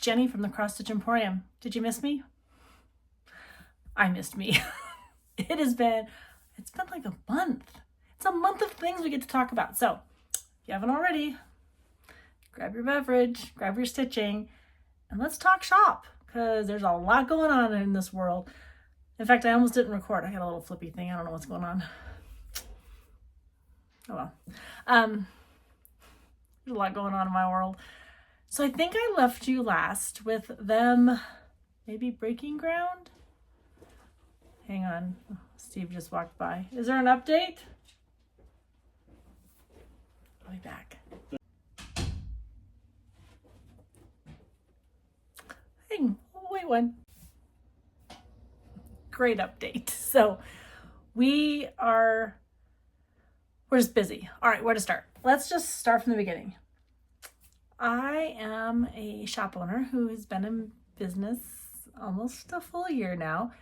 Jenny from the Cross Stitch Emporium. Did you miss me? I missed me. It's been like a month. It's a month of things we get to talk about. So if you haven't already, grab your beverage, grab your stitching, and let's talk shop, because there's a lot going on in this world. In fact, I almost didn't record. I got a little flippy thing. I don't know what's going on. Oh well. There's a lot going on in my world. So I think I left you last with them maybe breaking ground. Hang on. Steve just walked by. Is there an update? I'll be back. Hey, wait one. Great update. So we're just busy. All right, where to start? Let's just start from the beginning. I am a shop owner who has been in business almost a full year now.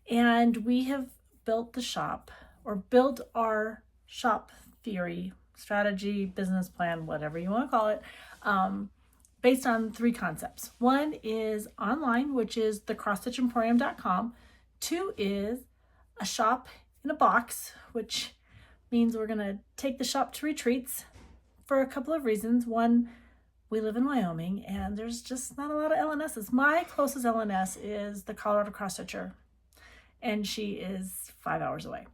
And we have built our shop theory, strategy, business plan, whatever you want to call it, based on 3 concepts. 1 is online, which is the crossstitchemporium.com. 2 is a shop in a box, which means we're going to take the shop to retreats for a couple of reasons. 1, we live in Wyoming and there's just not a lot of LNSs. My closest LNS is the Colorado Cross Stitcher, and she is 5 hours away.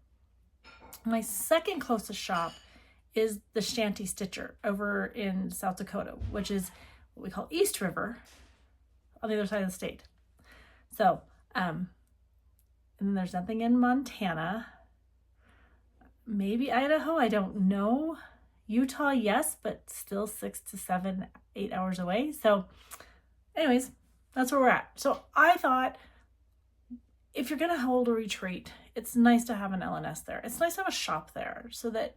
My second closest shop is the Shanty Stitcher over in South Dakota, which is what we call East River on the other side of the state. So, and there's nothing in Montana, maybe Idaho, I don't know. Utah, yes, but still 6 to 7, 8 hours away. So anyways, that's where we're at. So I thought, if you're going to hold a retreat, it's nice to have an LNS there. It's nice to have a shop there so that,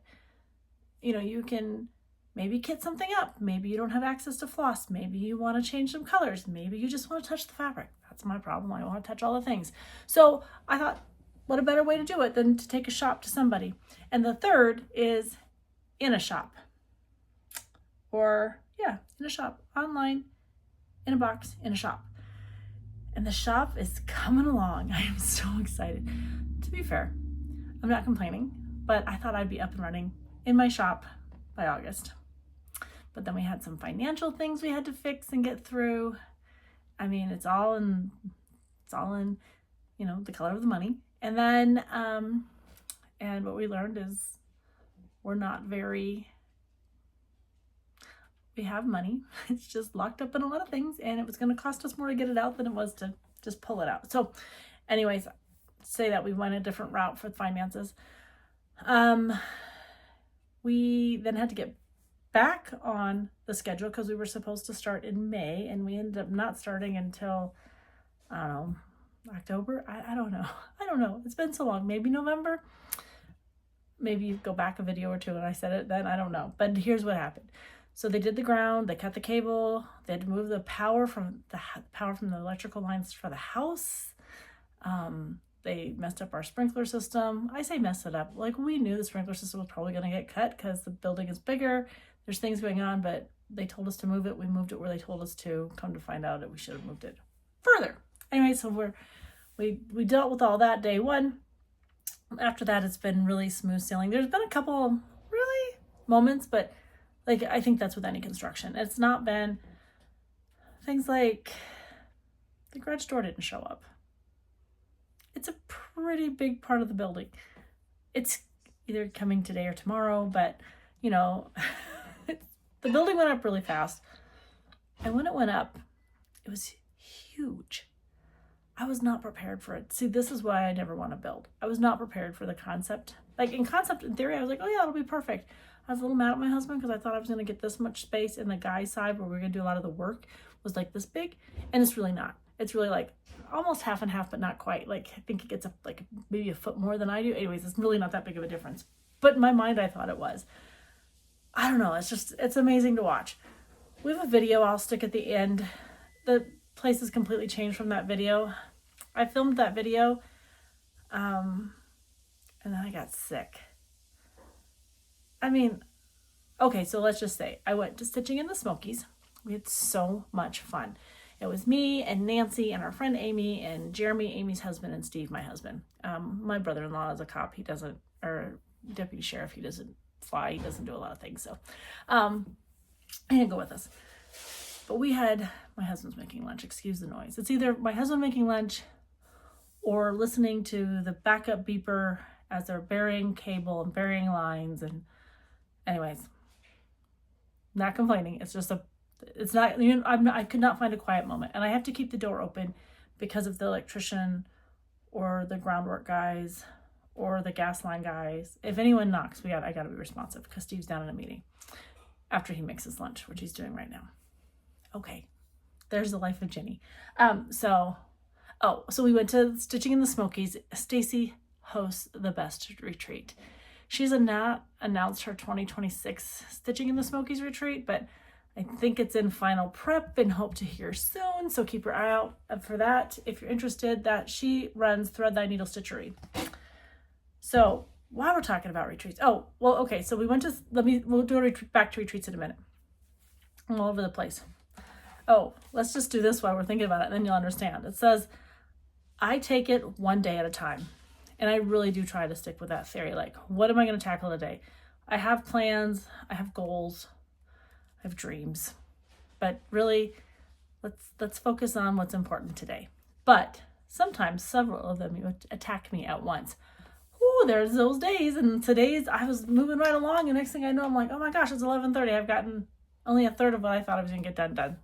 you can maybe kit something up. Maybe you don't have access to floss. Maybe you want to change some colors. Maybe you just want to touch the fabric. That's my problem. I want to touch all the things. So I thought, what a better way to do it than to take a shop to somebody. And the third is in a shop. In a shop. Online, in a box, in a shop. And the shop is coming along. I am so excited. To be fair, I'm not complaining, but I thought I'd be up and running in my shop by August. But then we had some financial things we had to fix and get through. I mean, it's all in, the color of the money. And then, and what we learned is we have money. It's just locked up in a lot of things, and it was going to cost us more to get it out than it was to just pull it out. So anyways, say that we went a different route for finances. We then had to get back on the schedule because we were supposed to start in May, and we ended up not starting until, October. I don't know. It's been so long. Maybe November. Maybe you go back a video or 2 and I said it then. I don't know. But here's what happened. So they did the ground, they cut the cable, they had to move the power from the electrical lines for the house. They messed up our sprinkler system. I say messed it up. Like, we knew the sprinkler system was probably going to get cut because the building is bigger. There's things going on, but they told us to move it. We moved it where they told us to. Come to find out that we should have moved it further. Anyway, so we dealt with all that day 1. After that, it's been really smooth sailing. There's been a couple really moments, but I think that's with any construction. It's not been things like the garage door didn't show up. It's a pretty big part of the building. It's either coming today or tomorrow, but the building went up really fast. And when it went up, it was huge. I was not prepared for it. See, this is why I never want to build. I was not prepared for the concept. In theory, I was like, oh yeah, it'll be perfect. I was a little mad at my husband because I thought I was going to get this much space, and the guy's side where we were going to do a lot of the work was this big, and it's really not. It's really almost half and half, but not quite. I think it gets up maybe a foot more than I do. Anyways, it's really not that big of a difference. But in my mind, I thought it was. I don't know. It's amazing to watch. We have a video I'll stick at the end. The place has completely changed from that video. I filmed that video, and then I got sick. Okay, so let's just say I went to stitching in the Smokies. We had so much fun. It was me and Nancy and our friend Amy and Jeremy, Amy's husband, and Steve, my husband. My brother-in-law is a cop. He doesn't, or deputy sheriff. He doesn't fly. He doesn't do a lot of things. So he didn't go with us. But we had, my husband's making lunch. Excuse the noise. It's either my husband making lunch or listening to the backup beeper as they're burying cable and burying lines. And anyways, not complaining. It's just it's not, I could not find a quiet moment. And I have to keep the door open because of the electrician or the groundwork guys or the gas line guys. If anyone knocks, I got to be responsive because Steve's down in a meeting after he makes his lunch, which he's doing right now. Okay, there's the life of Jenny. So we went to Stitching in the Smokies. Stacy hosts the best retreat. She's not announced her 2026 Stitching in the Smokies retreat, but I think it's in final prep and hope to hear soon. So keep your eye out for that if you're interested. That she runs Thread Thy Needle Stitchery. So while we're talking about retreats, okay. So we went to, we'll do back to retreats in a minute. I'm all over the place. Let's just do this while we're thinking about it, and then you'll understand. It says, I take it one day at a time. And I really do try to stick with that theory. Like, what am I going to tackle today? I have plans, I have goals, I have dreams. But really, let's focus on what's important today. But sometimes several of them attack me at once. There's those days, and today's I was moving right along, and next thing I know, I'm like, oh my gosh, it's 11:30. I've gotten only a third of what I thought I was going to get done.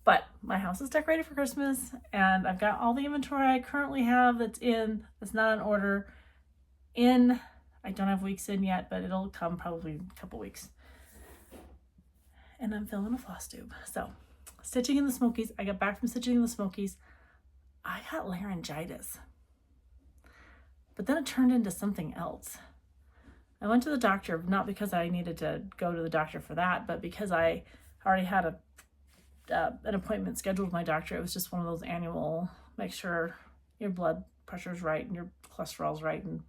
But my house is decorated for Christmas, and I've got all the inventory I currently have that's not on order. I don't have weeks in yet, but it'll come probably a couple weeks. And I'm filling a floss tube. So, Stitching in the Smokies. I got back from Stitching in the Smokies. I got laryngitis. But then it turned into something else. I went to the doctor, not because I needed to go to the doctor for that, but because I already had an appointment scheduled with my doctor. It was just one of those annual, make sure your blood pressure's right and your cholesterol's right, and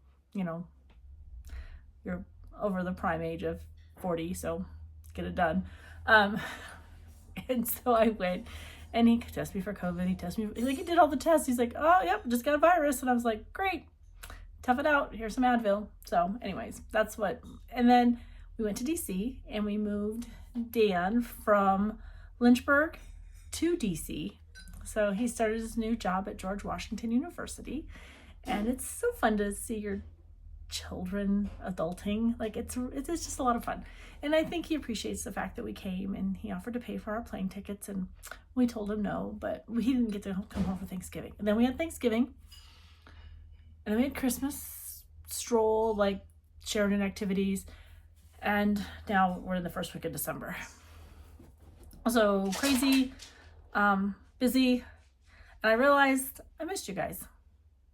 you're over the prime age of 40, so get it done. And so I went, and he tested me for COVID. He tested me, he did all the tests. He's like, oh, yep, just got a virus. And I was like, great, tough it out. Here's some Advil. So anyways, and then we went to DC, and we moved Dan from Lynchburg to DC. So he started his new job at George Washington University, and it's so fun to see your children adulting. It's just a lot of fun. And I think he appreciates the fact that we came, and he offered to pay for our plane tickets, and we told him no, but he didn't get to come home for Thanksgiving. And then we had Thanksgiving, and then we had Christmas stroll, Sheridan activities, and now we're in the first week of December. So crazy, busy, and I realized I missed you guys.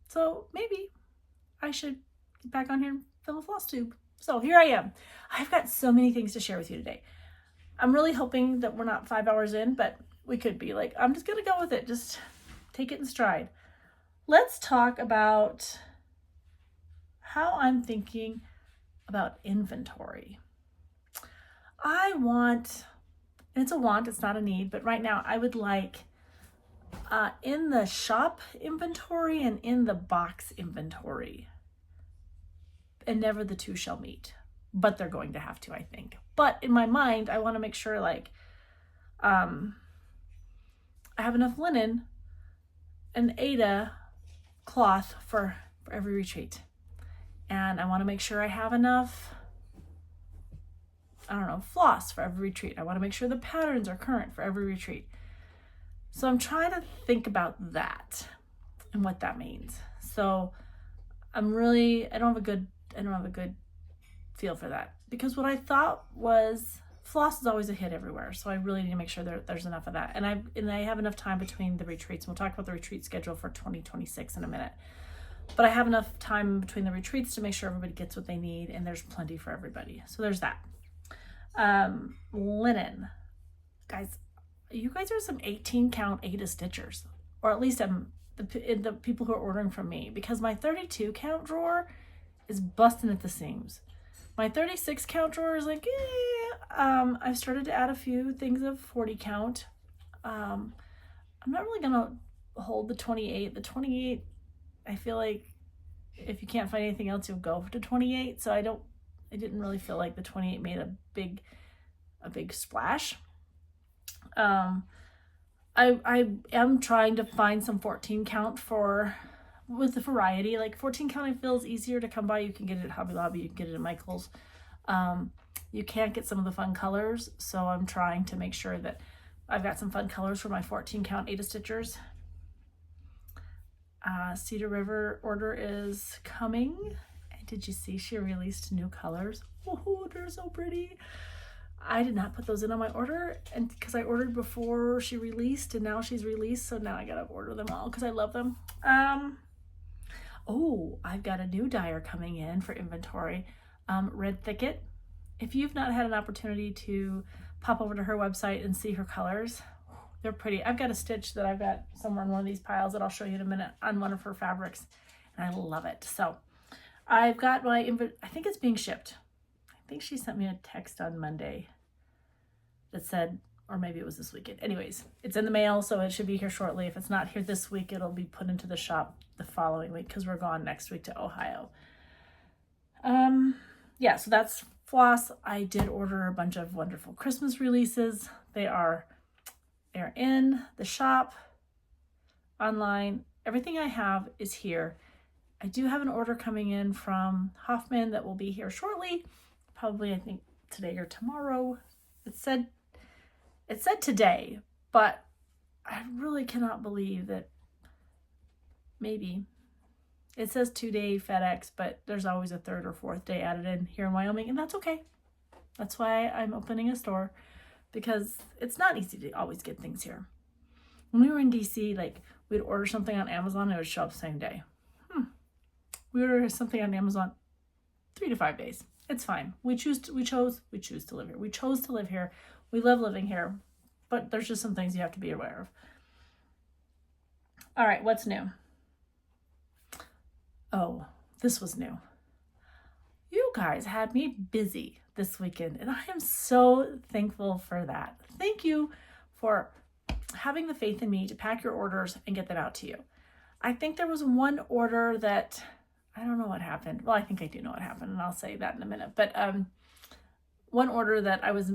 So maybe I should get back on here and fill a floss tube. So here I am. I've got so many things to share with you today. I'm really hoping that we're not 5 hours in, but we could be. I'm just going to go with it. Just take it in stride. Let's talk about how I'm thinking about inventory. It's a want, it's not a need, but right now I would like in the shop inventory and in the box inventory. And never the two shall meet, but they're going to have to, I think. But in my mind, I want to make sure I have enough linen and Aida cloth for every retreat. And I want to make sure I have enough, floss for every retreat. I want to make sure the patterns are current for every retreat. So I'm trying to think about that and what that means. So I don't have a good feel for that, because what I thought was floss is always a hit everywhere. So I really need to make sure there's enough of that. And I have enough time between the retreats. We'll talk about the retreat schedule for 2026 in a minute. But I have enough time between the retreats to make sure everybody gets what they need, and there's plenty for everybody. So there's that. Linen. Guys, you guys are some 18 count Aida stitchers, or at least the people who are ordering from me, because my 32 count drawer is busting at the seams. My 36 count drawer is I've started to add a few things of 40 count. I'm not really gonna hold the 28. The 28, I feel like if you can't find anything else, you'll go to 28. So I didn't really feel like the 28 made a big splash. I am trying to find some 14 count with the variety. Like 14 count I feel is easier to come by. You can get it at Hobby Lobby, you can get it at Michael's. You can't get some of the fun colors, so I'm trying to make sure that I've got some fun colors for my 14 count Ada Stitchers. Cedar River order is coming. Did you see she released new colors? Oh, they're so pretty. I did not put those in on my order, and because I ordered before she released, and now she's released, so now I gotta order them all because I love them. Oh, I've got a new dyer coming in for inventory, Red Thicket. If you've not had an opportunity to pop over to her website and see her colors, they're pretty. I've got a stitch that I've got somewhere in one of these piles that I'll show you in a minute on one of her fabrics, and I love it. So I've got I think it's being shipped. I think she sent me a text on Monday that said, or maybe it was this weekend. Anyways, it's in the mail, so it should be here shortly. If it's not here this week, it'll be put into the shop the following week because we're gone next week to Ohio. Yeah, so that's floss. I did order a bunch of wonderful Christmas releases. They're in the shop, online. Everything I have is here. I do have an order coming in from Hoffman that will be here shortly, probably I think today or tomorrow. It said today, but I really cannot believe that maybe it says 2-day FedEx, but there's always a 3rd or 4th day added in here in Wyoming, and that's okay. That's why I'm opening a store, because it's not easy to always get things here. When we were in DC, like we'd order something on Amazon and it would show up the same day. We order something on Amazon 3 to 5 days. It's fine. We chose to live here. We chose to live here. We love living here, but there's just some things you have to be aware of. All right, what's new? Oh, this was new. You guys had me busy this weekend, and I am so thankful for that. Thank you for having the faith in me to pack your orders and get them out to you. I think there was one order that I don't know what happened. Well, I think I do know what happened, and I'll say that in a minute. But one order that I was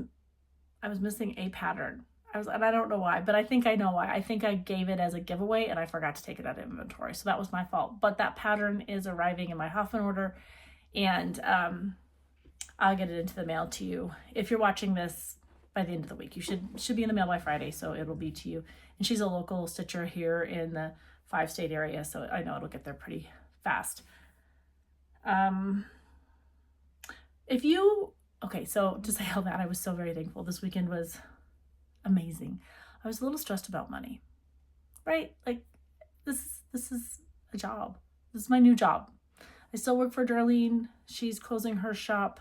missing a pattern. And I don't know why, but I think I know why. I think I gave it as a giveaway and I forgot to take it out of inventory. So that was my fault. But that pattern is arriving in my Hoffman order, and I'll get it into the mail to you. If you're watching this by the end of the week, you should be in the mail by Friday, so it'll be to you. And she's a local stitcher here in the 5-state area, so I know it'll get there pretty fast. So to say all that, I was so very thankful. This weekend was amazing. I was a little stressed about money, right? Like this is a job. This is my new job. I still work for Darlene. She's closing her shop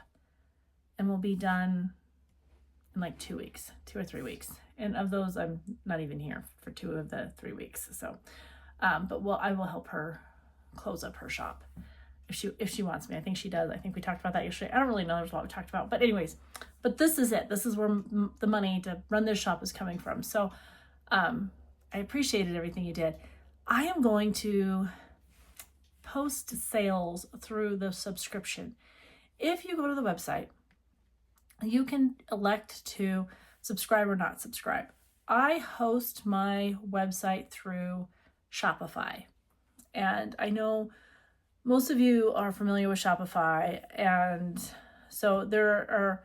and will be done in like 2 weeks, 2 or 3 weeks. And of those, I'm not even here for 2 of the 3 weeks. So, I will help her close up her shop if she wants me. I think she does. I think we talked about that yesterday. I don't really know. There's a lot we talked about, but anyways, this is it. This is where the money to run this shop is coming from. So, I appreciated everything you did. I am going to post sales through the subscription. If you go to the website, you can elect to subscribe or not subscribe. I host my website through Shopify, and I know most of you are familiar with Shopify, and so there are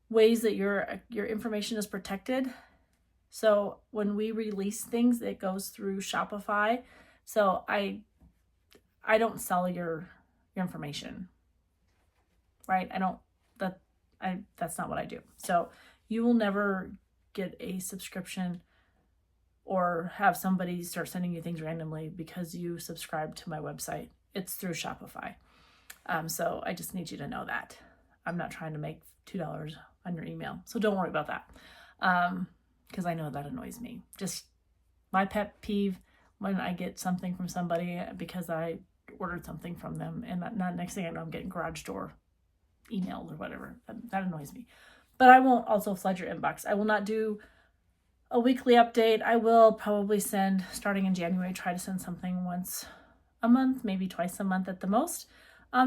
ways that your information is protected. So when we release things, it goes through Shopify. So I don't sell your information, right? That's not what I do. So you will never get a subscription or have somebody start sending you things randomly because you subscribe to my website. It's through Shopify. So I just need you to know that. I'm not trying to make $2 on your email. So don't worry about that. Because I know that annoys me. Just my pet peeve when I get something from somebody because I ordered something from them, and not next thing I know I'm getting garage door emails or whatever. That annoys me. But I won't also flood your inbox. I will not do a weekly update. I will probably send, starting in January, try to send something once a month, maybe twice a month at the most,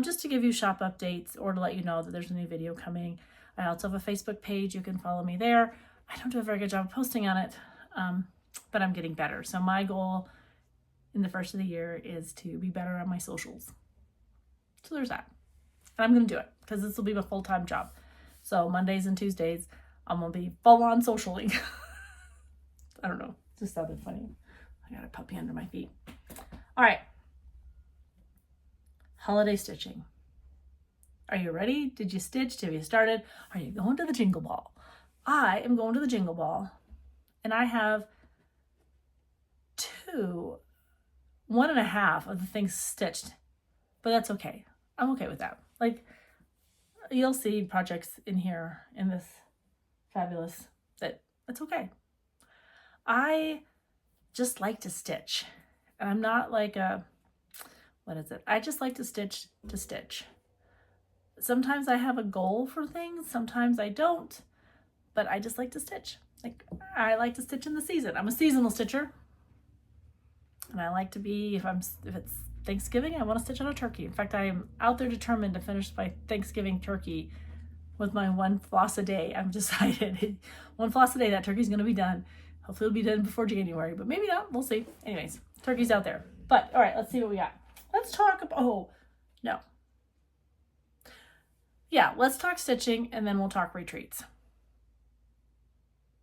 just to give you shop updates or to let you know that there's a new video coming. I also have a Facebook page. You can follow me there. I don't do a very good job of posting on it, but I'm getting better. So my goal in the first of the year is to be better on my socials. So there's that. And I'm going to do it because this will be my full-time job. So Mondays and Tuesdays, I'm going to be full on socialing. I don't know. It just sounded funny. I got a puppy under my feet. All right. Holiday stitching. Are you ready? Did you stitch? Have you started? Are you going to the Jingle Ball? I am going to the Jingle Ball, and I have 1.5 of the things stitched, but that's okay. I'm okay with that. Like, you'll see projects in here in this fabulous that's okay. I just like to stitch, and I'm not like I just like to stitch to stitch. Sometimes I have a goal for things, sometimes I don't, but I just like to stitch. Like, I like to stitch in the season. I'm a seasonal stitcher, and I like to be, if it's Thanksgiving, I want to stitch on a turkey. In fact, I am out there determined to finish my Thanksgiving turkey with my 1 floss a day. I'm decided 1 floss a day, that turkey's going to be done. Hopefully it'll be done before January, but maybe not. We'll see. Anyways, turkey's out there. But all right, let's see what we got. Let's talk about, let's talk stitching, and then we'll talk retreats.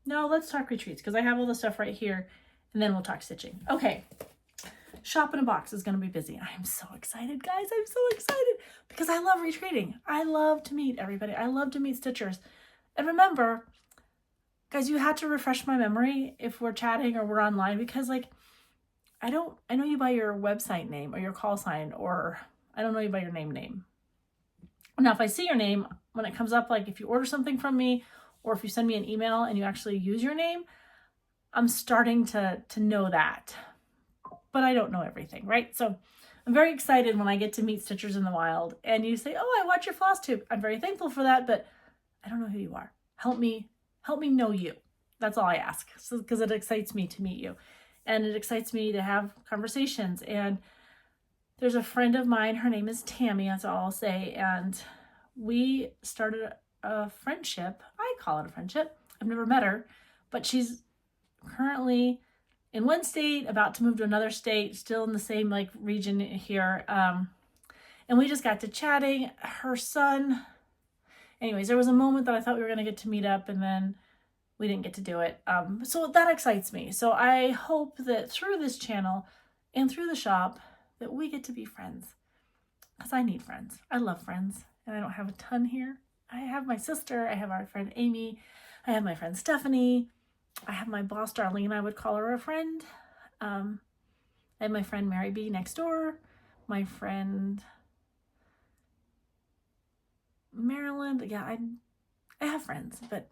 No, let's talk retreats because I have all the stuff right here, and then we'll talk stitching. Okay. Shop in a Box is going to be busy. I'm so excited, guys. I'm so excited because I love retreating. I love to meet everybody. I love to meet stitchers. And remember, guys, you had to refresh my memory if we're chatting or we're online, because like, I know you by your website name or your call sign, or I don't know you by your name. Now, if I see your name, when it comes up, like if you order something from me or if you send me an email and you actually use your name, I'm starting to know that, but I don't know everything, right? So I'm very excited when I get to meet stitchers in the wild and you say, oh, I watch your floss tube. I'm very thankful for that, but I don't know who you are. Help me know you. That's all I ask, because it excites me to meet you. And it excites me to have conversations. And there's a friend of mine, her name is Tammy, that's all I'll say. And we started a friendship. I call it a friendship. I've never met her, but she's currently in one state, about to move to another state, still in the same like region here. And we just got to chatting. Her son, anyways, there was a moment that I thought we were going to get to meet up, and then we didn't get to do it. So that excites me. So I hope that through this channel and through the shop that we get to be friends, because I need friends. I love friends, and I don't have a ton here. I have my sister. I have our friend Amy. I have my friend Stephanie. I have my boss, Darlene. I would call her a friend. I have my friend Mary B next door. My friend Maryland. Yeah, I have friends, but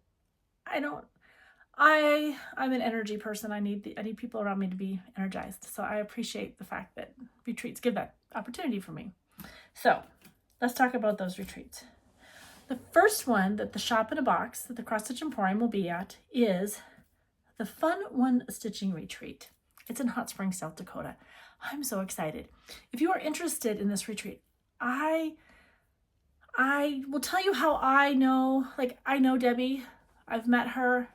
I'm an energy person. I need people around me to be energized. So I appreciate the fact that retreats give that opportunity for me. So let's talk about those retreats. The first one that the Shop in a Box that the Cross Stitch Emporium will be at is the Fun One Stitching Retreat. It's in Hot Springs, South Dakota. I'm so excited. If you are interested in this retreat, I will tell you how I know Debbie. I've met her.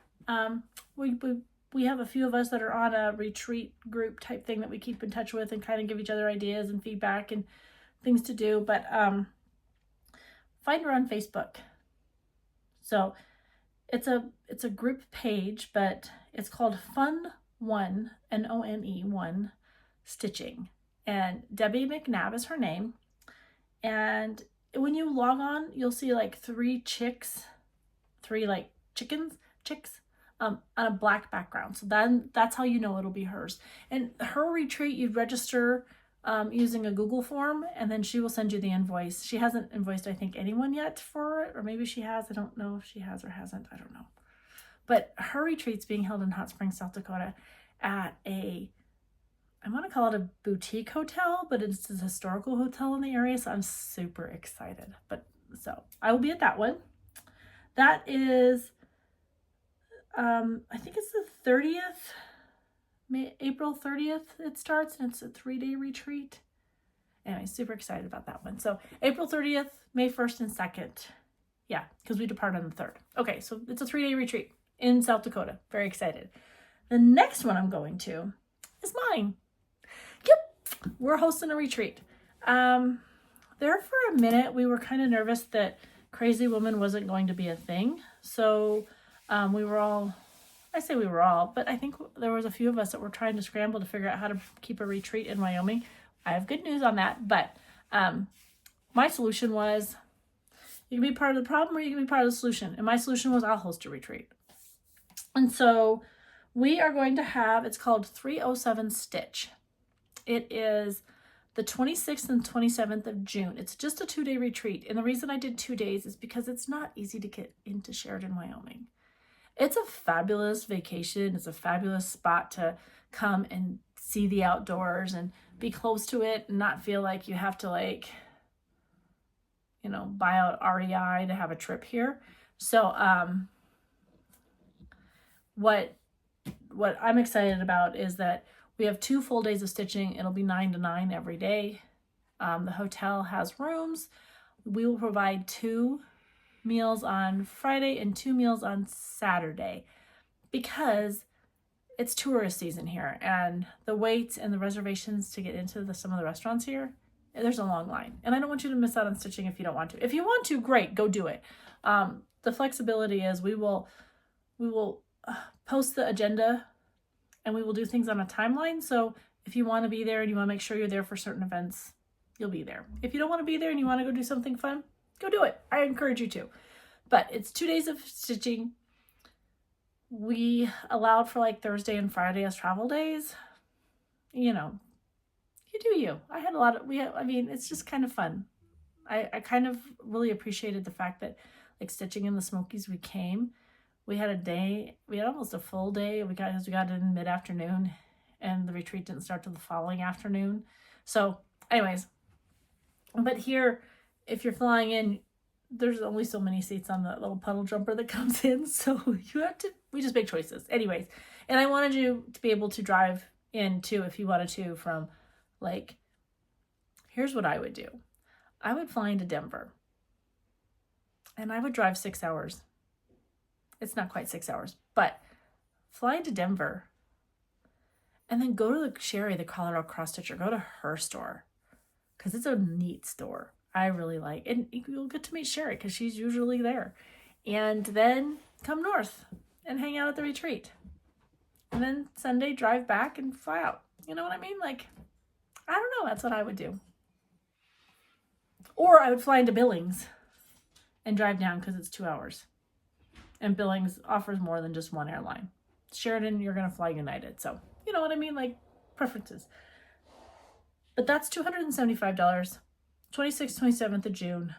We have a few of us that are on a retreat group type thing that we keep in touch with and kind of give each other ideas and feedback and things to do. But find her on Facebook. So it's a group page, but it's called Fun One, N-O-N-E, One Stitching. And Debbie McNabb is her name. And when you log on, you'll see like three chicks on a black background. So then that's how you know it'll be hers. And her retreat, you register using a Google form, and then she will send you the invoice. She hasn't invoiced, I think, anyone yet for it, or maybe she has. I don't know if she has or hasn't. I don't know. But her retreat's being held in Hot Springs, South Dakota at I want to call it a boutique hotel, but it's a historical hotel in the area, so I'm super excited. But so I will be at that one. That is I think it's the 30th, April 30th it starts, and it's a 3-day retreat. Anyway, super excited about that one. So April 30th, May 1st and 2nd. Yeah, because we depart on the 3rd. Okay, so it's a 3-day retreat in South Dakota. Very excited. The next one I'm going to is mine. Yep, we're hosting a retreat. There for a minute, we were kind of nervous that Crazy Woman wasn't going to be a thing. So we were all, I say we were all, but I think there was a few of us that were trying to scramble to figure out how to keep a retreat in Wyoming. I have good news on that, but my solution was you can be part of the problem or you can be part of the solution. And my solution was I'll host a retreat. And so we are going to have, it's called 307 Stitch. It is the 26th and 27th of June. It's just a 2-day retreat. And the reason I did 2 days is because it's not easy to get into Sheridan, Wyoming. It's a fabulous vacation. It's a fabulous spot to come and see the outdoors and be close to it and not feel like you have to buy out REI to have a trip here. So what I'm excited about is that we have 2 full days of stitching. It'll be 9 to 9 every day. The hotel has rooms. We will provide 2 meals on Friday and 2 meals on Saturday because it's tourist season here, and the waits and the reservations to get into some of the restaurants here, there's a long line. And I don't want you to miss out on stitching if you don't want to. If you want to, great, go do it. The flexibility is we will post the agenda and we will do things on a timeline. So if you want to be there and you want to make sure you're there for certain events, you'll be there. If you don't want to be there and you want to go do something fun, go do it. I encourage you to. But it's 2 days of stitching. We allowed for Thursday and Friday as travel days. You do you. It's just kind of fun. I kind of really appreciated the fact that stitching in the Smokies, we had almost a full day. We got in mid-afternoon and the retreat didn't start till the following afternoon. So anyways, but here, if you're flying in, there's only so many seats on the little puddle jumper that comes in. So we just make choices. Anyways, and I wanted you to be able to drive in too if you wanted to from here's what I would do. I would fly into Denver and I would drive 6 hours. It's not quite 6 hours, but fly into Denver and then go to the Sherry, the Colorado Cross Stitcher, go to her store because it's a neat store. I really like, and you'll get to meet Sherry because she's usually there. And then come north and hang out at the retreat. And then Sunday drive back and fly out. You know what I mean? I don't know. That's what I would do. Or I would fly into Billings and drive down because it's 2 hours. And Billings offers more than just one airline. Sheridan, you're going to fly United. So, you know what I mean? Preferences. But that's $275. 26th, 27th of June.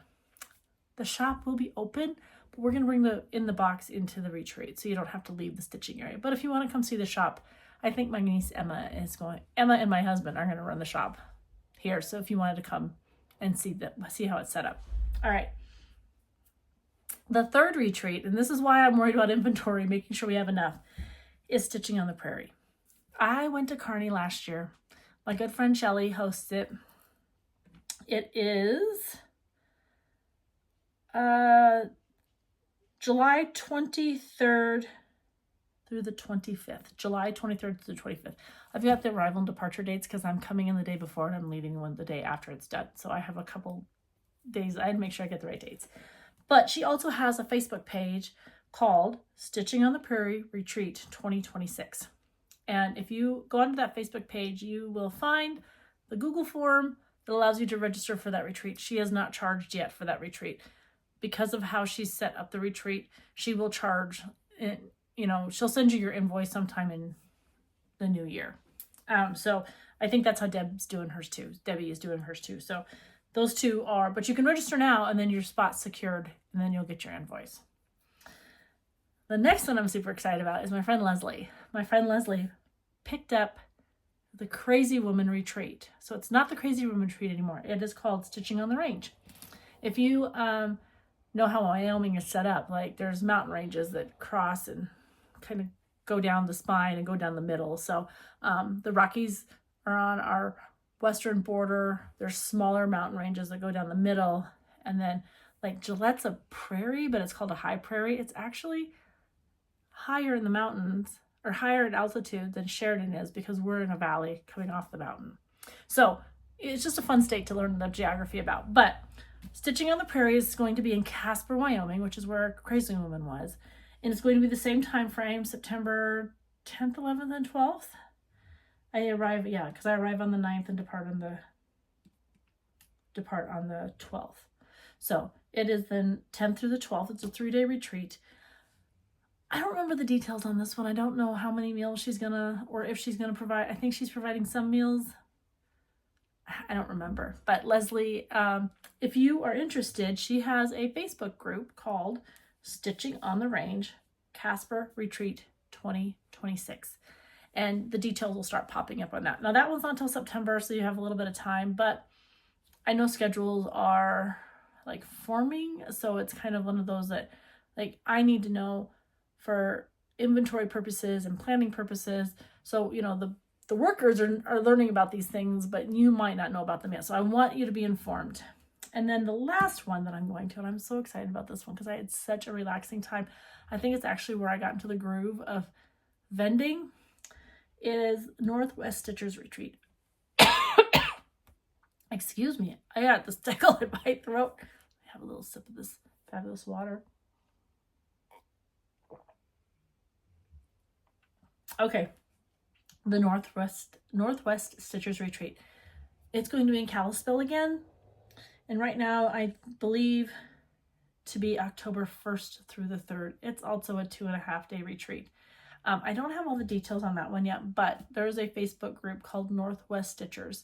The shop will be open, but we're going to bring the box into the retreat so you don't have to leave the stitching area. But if you want to come see the shop, I think my niece Emma and my husband are going to run the shop here. So if you wanted to come and see how it's set up. All right. The third retreat, and this is why I'm worried about inventory, making sure we have enough, is Stitching on the Prairie. I went to Kearney last year. My good friend Shelly hosts it. It is July 23rd through the 25th. July 23rd to the 25th. I've got the arrival and departure dates because I'm coming in the day before and I'm leaving the day after it's done. So I have a couple days. I had to make sure I get the right dates. But she also has a Facebook page called Stitching on the Prairie Retreat 2026. And if you go onto that Facebook page, you will find the Google form that allows you to register for that retreat. She has not charged yet for that retreat. Because of how she's set up the retreat, she will charge, she'll send you your invoice sometime in the new year. So I think that's how Debbie is doing hers too. So those two are, but you can register now and then your spot's secured and then you'll get your invoice. The next one I'm super excited about is my friend Leslie. My friend Leslie picked up the Crazy Woman Retreat. So it's not the Crazy Woman Retreat anymore. It is called Stitching on the Range. If you know how Wyoming is set up, there's mountain ranges that cross and kind of go down the spine and go down the middle. So the Rockies are on our western border. There's smaller mountain ranges that go down the middle. And then like Gillette's a prairie, but it's called a high prairie. It's actually higher in the mountains or higher in altitude than Sheridan is because we're in a valley coming off the mountain. So it's just a fun state to learn the geography about. But Stitching on the Prairie is going to be in Casper, Wyoming, which is where Crazy Woman was. And it's going to be the same time frame, September 10th, 11th, and 12th. I arrive, yeah, because I arrive on the 9th and depart on the 12th. So it is the 10th through the 12th. It's a 3-day retreat. I don't remember the details on this one. I don't know how many meals she's gonna, or if she's gonna provide. I think she's providing some meals. I don't remember. But Leslie, if you are interested, she has a Facebook group called Stitching on the Range, Casper Retreat 2026. And the details will start popping up on that. Now that one's not until September, so you have a little bit of time, but I know schedules are like forming. So it's kind of one of those that like I need to know for inventory purposes and planning purposes. So, you know, the workers are learning about these things, but you might not know about them yet. So I want you to be informed. And then the last one that I'm going to, and I'm so excited about this one because I had such a relaxing time. I think it's actually where I got into the groove of vending, is Northwest Stitchers Retreat. Excuse me. I got this tickle in my throat. I have a little sip of this fabulous water. Okay. The Northwest Stitchers Retreat. It's going to be in Kalispell again. And right now, I believe to be October 1st through the 3rd. It's also a 2.5-day retreat. I don't have all the details on that one yet, but there is a Facebook group called Northwest Stitchers.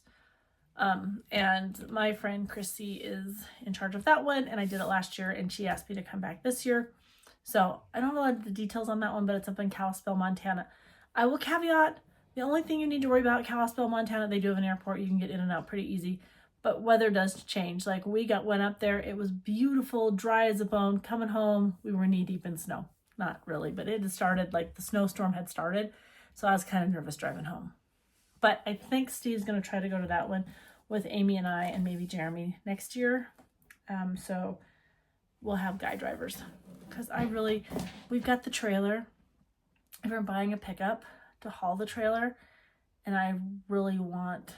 And my friend Chrissy is in charge of that one, and I did it last year, and she asked me to come back this year. So I don't know a lot of the details on that one, but it's up in Kalispell, Montana. I will caveat, the only thing you need to worry about Kalispell, Montana, they do have an airport. You can get in and out pretty easy, but weather does change. Like went up there, it was beautiful, dry as a bone. Coming home, we were knee deep in snow. Not really, but it had started, like the snowstorm had started. So I was kind of nervous driving home. But I think Steve's going to try to go to that one with Amy and I and maybe Jeremy next year. So we'll have guide drivers because we've got the trailer. We're buying a pickup to haul the trailer, and I really want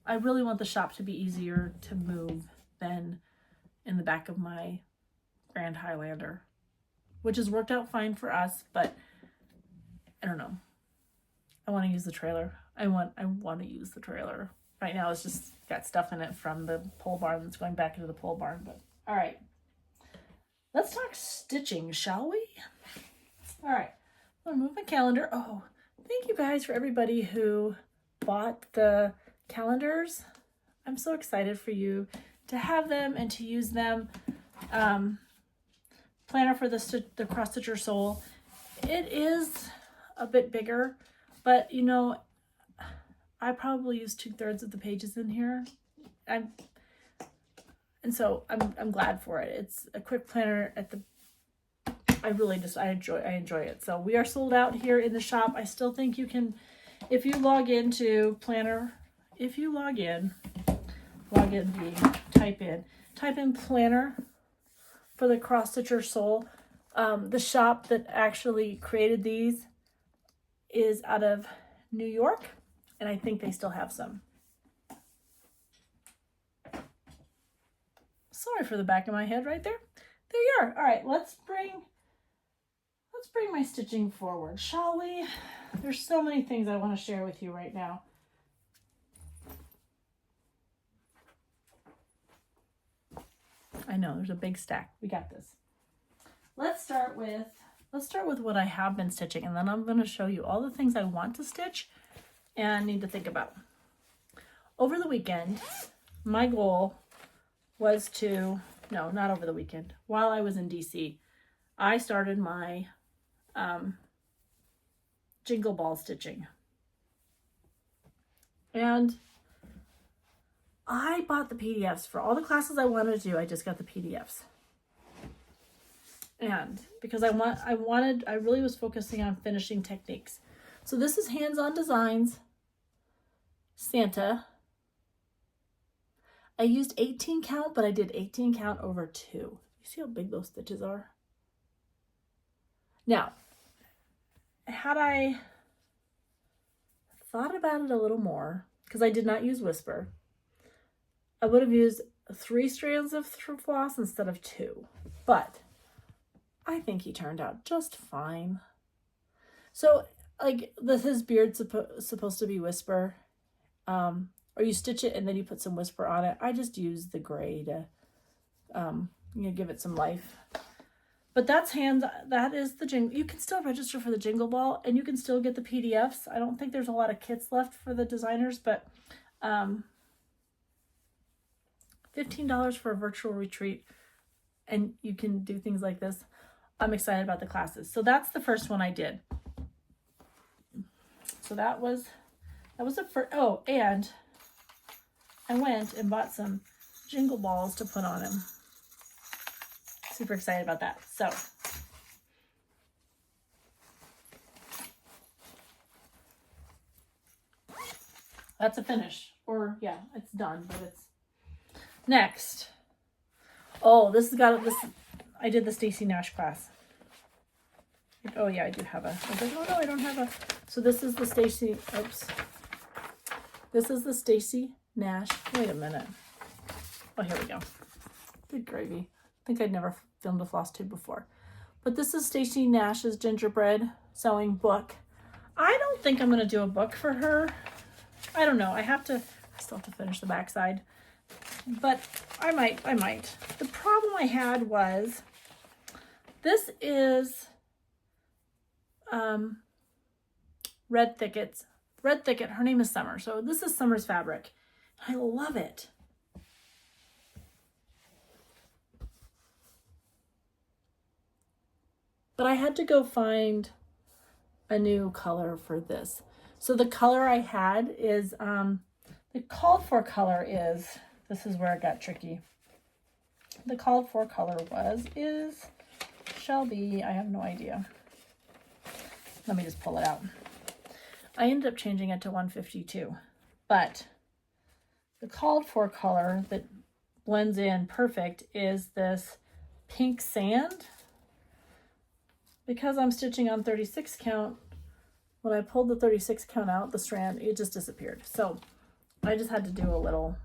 the shop to be easier to move than in the back of my Grand Highlander, which has worked out fine for us, but I don't know. I want to use the trailer. I want to use the trailer. Right now it's just got stuff in it from the pole barn that's going back into the pole barn, but all right. Let's talk stitching, shall we? All right. I'm going to move my calendar. Oh, thank you guys for everybody who bought the calendars. I'm so excited for you to have them and to use them. Planner for the Cross Stitch Soul. It is a bit bigger, but you know, I probably use 2/3 of the pages in here. I'm glad for it. It's a quick planner I enjoy it. So we are sold out here in the shop. I still think you can, if you log into Planner, type in Planner for the Cross Stitcher Soul. The shop that actually created these is out of New York, and I think they still have some. Sorry for the back of my head right there. There you are. All right, let's bring my stitching forward, shall we? There's so many things I want to share with you right now. I know there's a big stack. We got this. Let's start with what I have been stitching, and then I'm going to show you all the things I want to stitch and need to think about. Over the weekend, my goal was not over the weekend. While I was in DC, I started my jingle ball stitching. And I bought the PDFs for all the classes I wanted to do. I just got the PDFs. And because I really was focusing on finishing techniques. So this is Hands-On Designs Santa. I used 18 count, but I did 18 count over 2. You see how big those stitches are? Now, had I thought about it a little more, because I did not use Whisper, I would have used 3 strands of floss instead of 2. But I think he turned out just fine. So, like, his beard's supposed to be Whisper. Or you stitch it and then you put some Whisper on it. I just use the gray to give it some life. But that is the jingle. You can still register for the Jingle Ball, and you can still get the PDFs. I don't think there's a lot of kits left for the designers, but $15 for a virtual retreat, and you can do things like this. I'm excited about the classes. So that's the first one I did. So that was the first. Oh, and I went and bought some Jingle Balls to put on him. Super excited about that. So that's a finish. Or yeah, it's done, but it's next. Oh, this has got this. I did the Stacy Nash class. Oh yeah, I do have a. I was like, oh no, I don't have a. So this is the Stacy. Oops. This is the Stacy Nash. Wait a minute. Oh, here we go. Good gravy. I think I'd never filmed a floss tube before. But this is Stacy Nash's gingerbread sewing book. I don't think I'm going to do a book for her. I don't know. I still have to finish the backside. But I might. The problem I had was, this is Red Thicket. Her name is Summer. So this is Summer's fabric. I love it. But I had to go find a new color for this. So the color I had is, the called for color is, this is where it got tricky. The called for color shall be, I have no idea. Let me just pull it out. I ended up changing it to 152, but the called for color that blends in perfect is this pink sand. Because I'm stitching on 36 count, when I pulled the 36 count out, the strand, it just disappeared. So I just had to do a little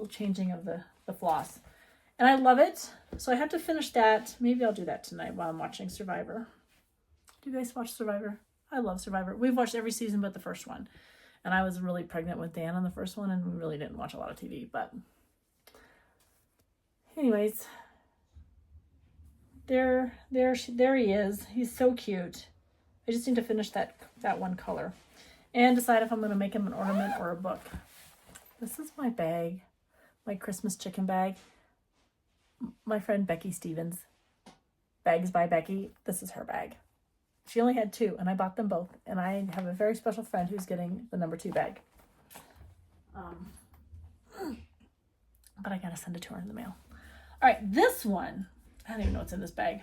changing of the floss. And I love it. So I have to finish that. Maybe I'll do that tonight while I'm watching Survivor. Do you guys watch Survivor? I love Survivor. We've watched every season but the first one. And I was really pregnant with Dan on the first one, and we really didn't watch a lot of TV. But anyways, there he is. He's so cute. I just need to finish that one color and decide if I'm going to make him an ornament or a book. This is my bag, my Christmas chicken bag. My friend Becky Stevens, Bags by Becky, this is her bag. She only had 2, and I bought them both. And I have a very special friend who's getting the number 2 bag. But I gotta send it to her in the mail. All right, this one, I don't even know what's in this bag.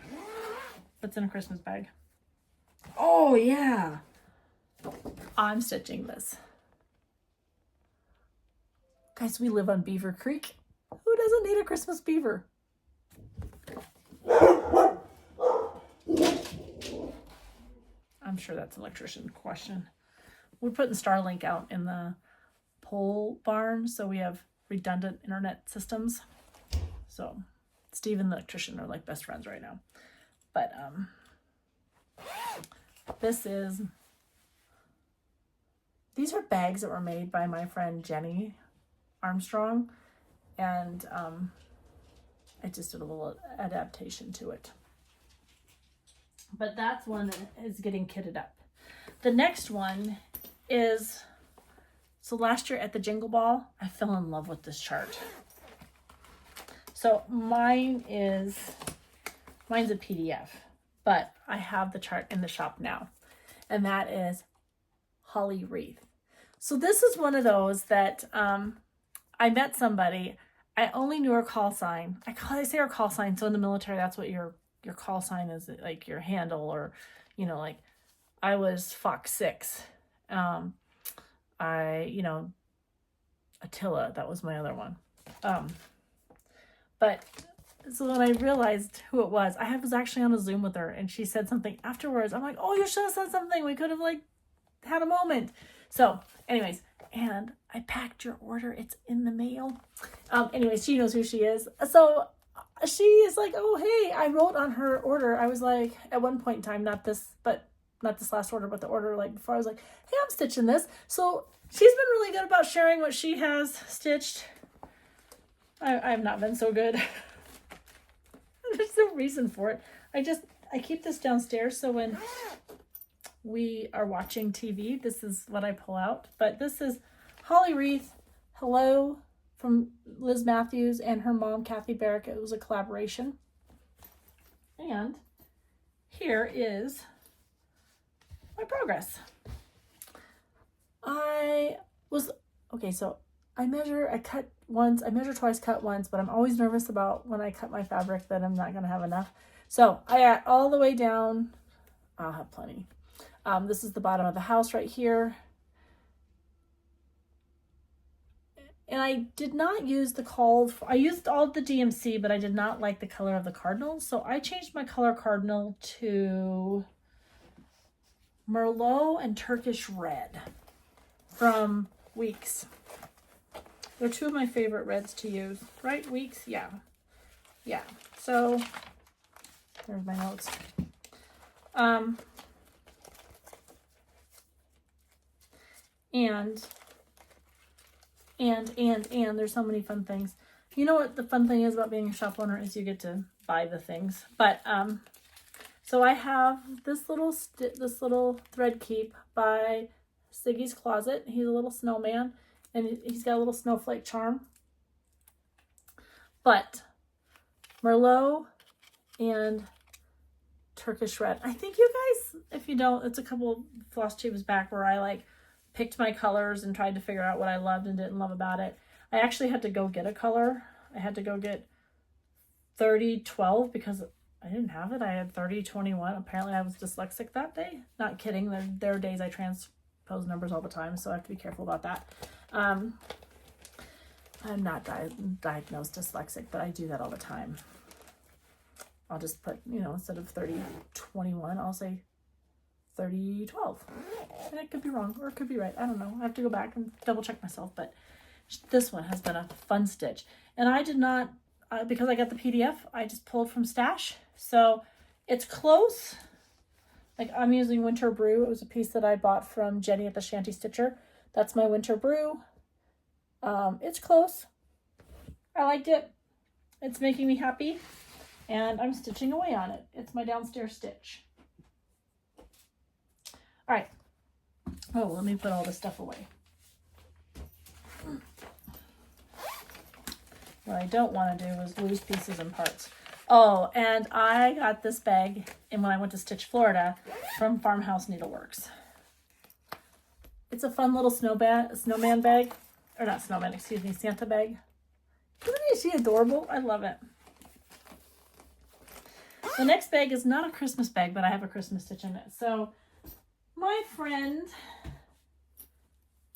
What's in a Christmas bag? Oh, yeah. I'm stitching this. Guys, we live on Beaver Creek. Who doesn't need a Christmas beaver? I'm sure that's an electrician question. We're putting Starlink out in the pole barn, so we have redundant internet systems. So Steve and the electrician are like best friends right now. But these are bags that were made by my friend Jenny Armstrong, and I just did a little adaptation to it. But that's one that is getting kitted up. The next one is, so last year at the Jingle Ball, I fell in love with this chart. So mine's a PDF, but I have the chart in the shop now, and that is Holly Wreath. So this is one of those that I met somebody. I only knew her call sign. I say her call sign. So in the military, that's what your call sign is, like your handle, or, like I was Fox 6. Attila, that was my other one. But so when I realized who it was, I was actually on a Zoom with her, and she said something afterwards. I'm like, oh, you should have said something. We could have had a moment. So anyways, and I packed your order. It's in the mail. Anyways, she knows who she is. So she is like, oh, hey, I wrote on her order. I was like, at one point in time, not this last order, but the order before, I was like, hey, I'm stitching this. So she's been really good about sharing what she has stitched. I have not been so good. There's no reason for it. I keep this downstairs, so when we are watching TV, this is what I pull out. But this is Holly Wreath, Hello, from Liz Matthews and her mom, Kathy Barrick. It was a collaboration. And here is my progress. I cut once, I measure twice, cut once, but I'm always nervous about when I cut my fabric that I'm not going to have enough. So I got all the way down. I'll have plenty. This is the bottom of the house right here. And I did not use I used all the DMC, but I did not like the color of the cardinals. So I changed my color cardinal to Merlot and Turkish Red from Weeks. They're two of my favorite reds to use, right? Weeks, yeah. So there's my notes. And there's so many fun things. You know what the fun thing is about being a shop owner is you get to buy the things. But so I have this little thread keep by Siggy's Closet. He's a little snowman, and he's got a little snowflake charm. But Merlot and Turkish Red. I think you guys, if you don't, it's a couple floss tubes back where I picked my colors and tried to figure out what I loved and didn't love about it. I actually had to go get a color. I had to go get 3012 because I didn't have it. I had 3021. Apparently I was dyslexic that day. Not kidding. There are days I transpose numbers all the time, so I have to be careful about that. I'm not diagnosed dyslexic, but I do that all the time. I'll just put, instead of 3021, I'll say 3012. And it could be wrong or it could be right. I don't know. I have to go back and double check myself, but this one has been a fun stitch. And I did not, because I got the PDF, I just pulled from Stash. So it's close. I'm using Winter Brew. It was a piece that I bought from Jenny at the Shanty Stitcher. That's my Winter Brew. It's close. I liked it. It's making me happy. And I'm stitching away on it. It's my downstairs stitch. All right. Oh, let me put all this stuff away. What I don't want to do is lose pieces and parts. Oh, and I got this bag when I went to Stitch Florida from Farmhouse Needleworks. It's a fun little snowman bag. Or not snowman, excuse me, Santa bag. Isn't she adorable? I love it. The next bag is not a Christmas bag, but I have a Christmas stitch in it. So my friend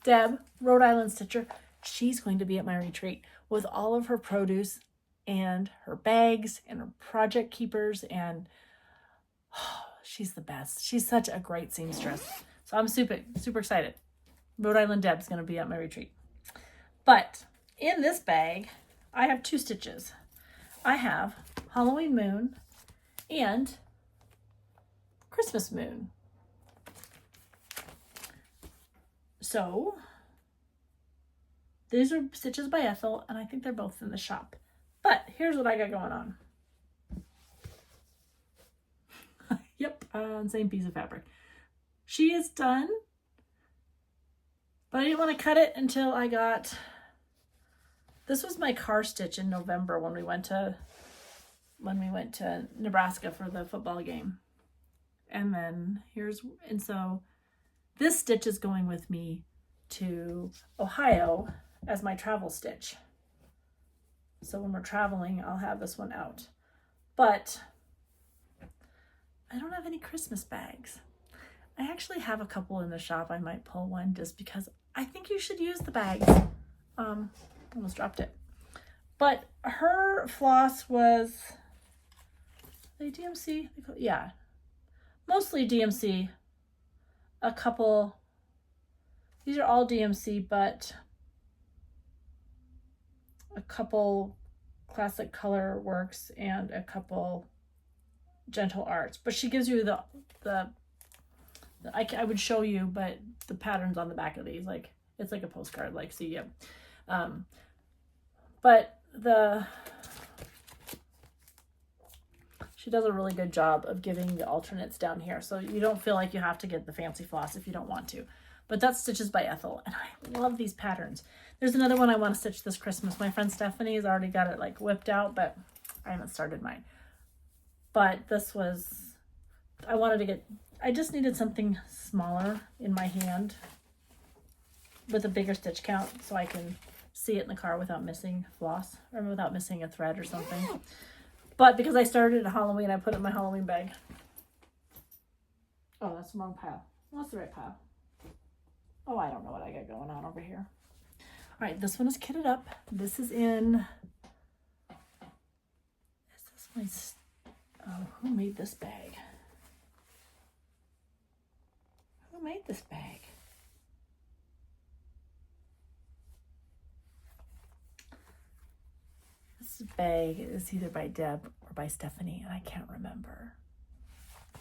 Deb, Rhode Island Stitcher, she's going to be at my retreat with all of her produce and her bags and her project keepers, and she's the best. She's such a great seamstress. So I'm super excited. Rhode Island Deb's going to be at my retreat. But in this bag, I have two stitches. I have Halloween Moon and Christmas Moon. So these are stitches by Ethel, and I think they're both in the shop. But here's what I got going on. Yep, same piece of fabric. She is done, but I didn't want to cut it until I got, this was my car stitch in November when we went to Nebraska for the football game. And so this stitch is going with me to Ohio as my travel stitch. So when we're traveling, I'll have this one out. But I don't have any Christmas bags. I actually have a couple in the shop. I might pull one just because I think you should use the bags. Almost dropped it. But her floss was, are they DMC? Yeah, mostly DMC. A couple, these are all DMC, but a couple Classic Color Works and a couple Gentle Arts. But she gives you I would show you, but the patterns on the back of these, like, it's like a postcard, like, see, yeah. But she does a really good job of giving the alternates down here, so you don't feel like you have to get the fancy floss if you don't want to. But that's Stitches by Ethel, and I love these patterns. There's another one I want to stitch this Christmas. My friend Stephanie has already got it like whipped out, but I haven't started mine. But this was, I just needed something smaller in my hand with a bigger stitch count so I can see it in the car without missing floss or without missing a thread or something. But because I started at Halloween, I put it in my Halloween bag. Oh, that's the wrong pile. What's the right pile? Oh, I don't know what I got going on over here. All right, this one is kitted up. This is in, is this my, oh, who made this bag? Who made this bag? This bag is either by Deb or by Stephanie, and I can't remember.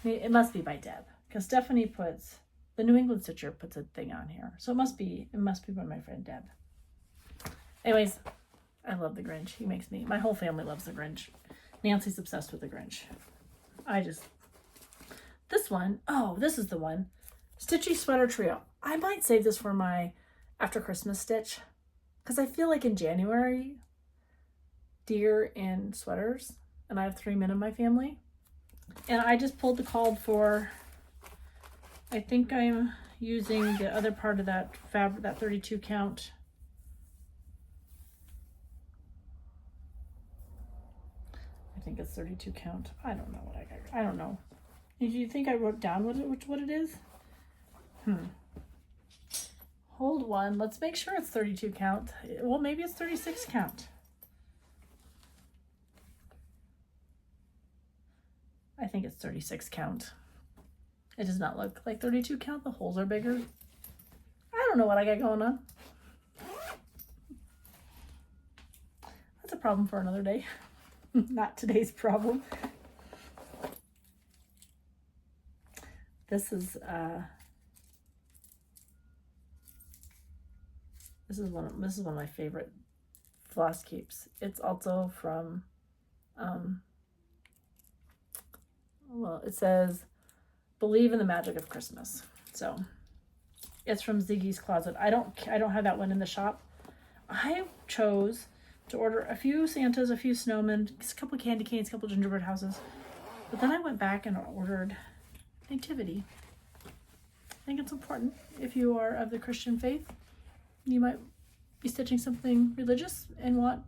It must be by Deb, because Stephanie puts, the New England Stitcher puts a thing on here. So it must be by my friend Deb. Anyways, I love the Grinch. He makes me, my whole family loves the Grinch. Nancy's obsessed with the Grinch. This one, oh, this is the one. Stitchy Sweater Trio. I might save this for my after Christmas stitch, because I feel like in January, deer and sweaters, and I have 3 men in my family. And I just pulled the called for, I think I'm using the other part of that fabric, that 32 count. I think it's 32 count. I don't know what I got. I don't know. Did you think I wrote down what it is? Hold one. Let's make sure it's 32 count. Well, maybe it's 36 count. I think it's 36 count. It does not look like 32 count. The holes are bigger. I don't know what I got going on. That's a problem for another day. Not today's problem. This is one of my favorite floss keeps. It's also from well, it says Believe in the Magic of Christmas. So it's from Ziggy's Closet. I don't have that one in the shop. I chose to order a few Santas, a few snowmen, a couple candy canes, a couple gingerbread houses. But then I went back and ordered Nativity. I think it's important if you are of the Christian faith. You might be stitching something religious and want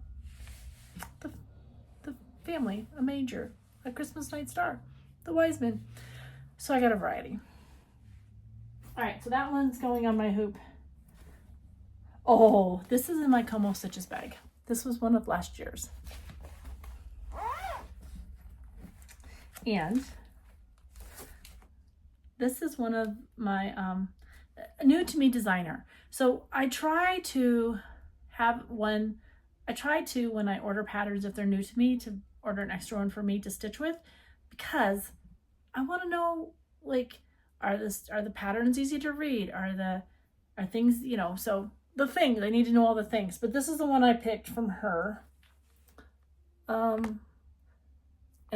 the family, a manger, a Christmas night star, the wise men. So I got a variety. All right, so that one's going on my hoop. Oh, this is in my Como Stitches bag. This was one of last year's. And this is one of my new to me designer. So I try to when I order patterns, if they're new to me, to order an extra one for me to stitch with, because I want to know, like, are the patterns easy to read? Are things, you know, so the things, I need to know all the things. But this is the one I picked from her. And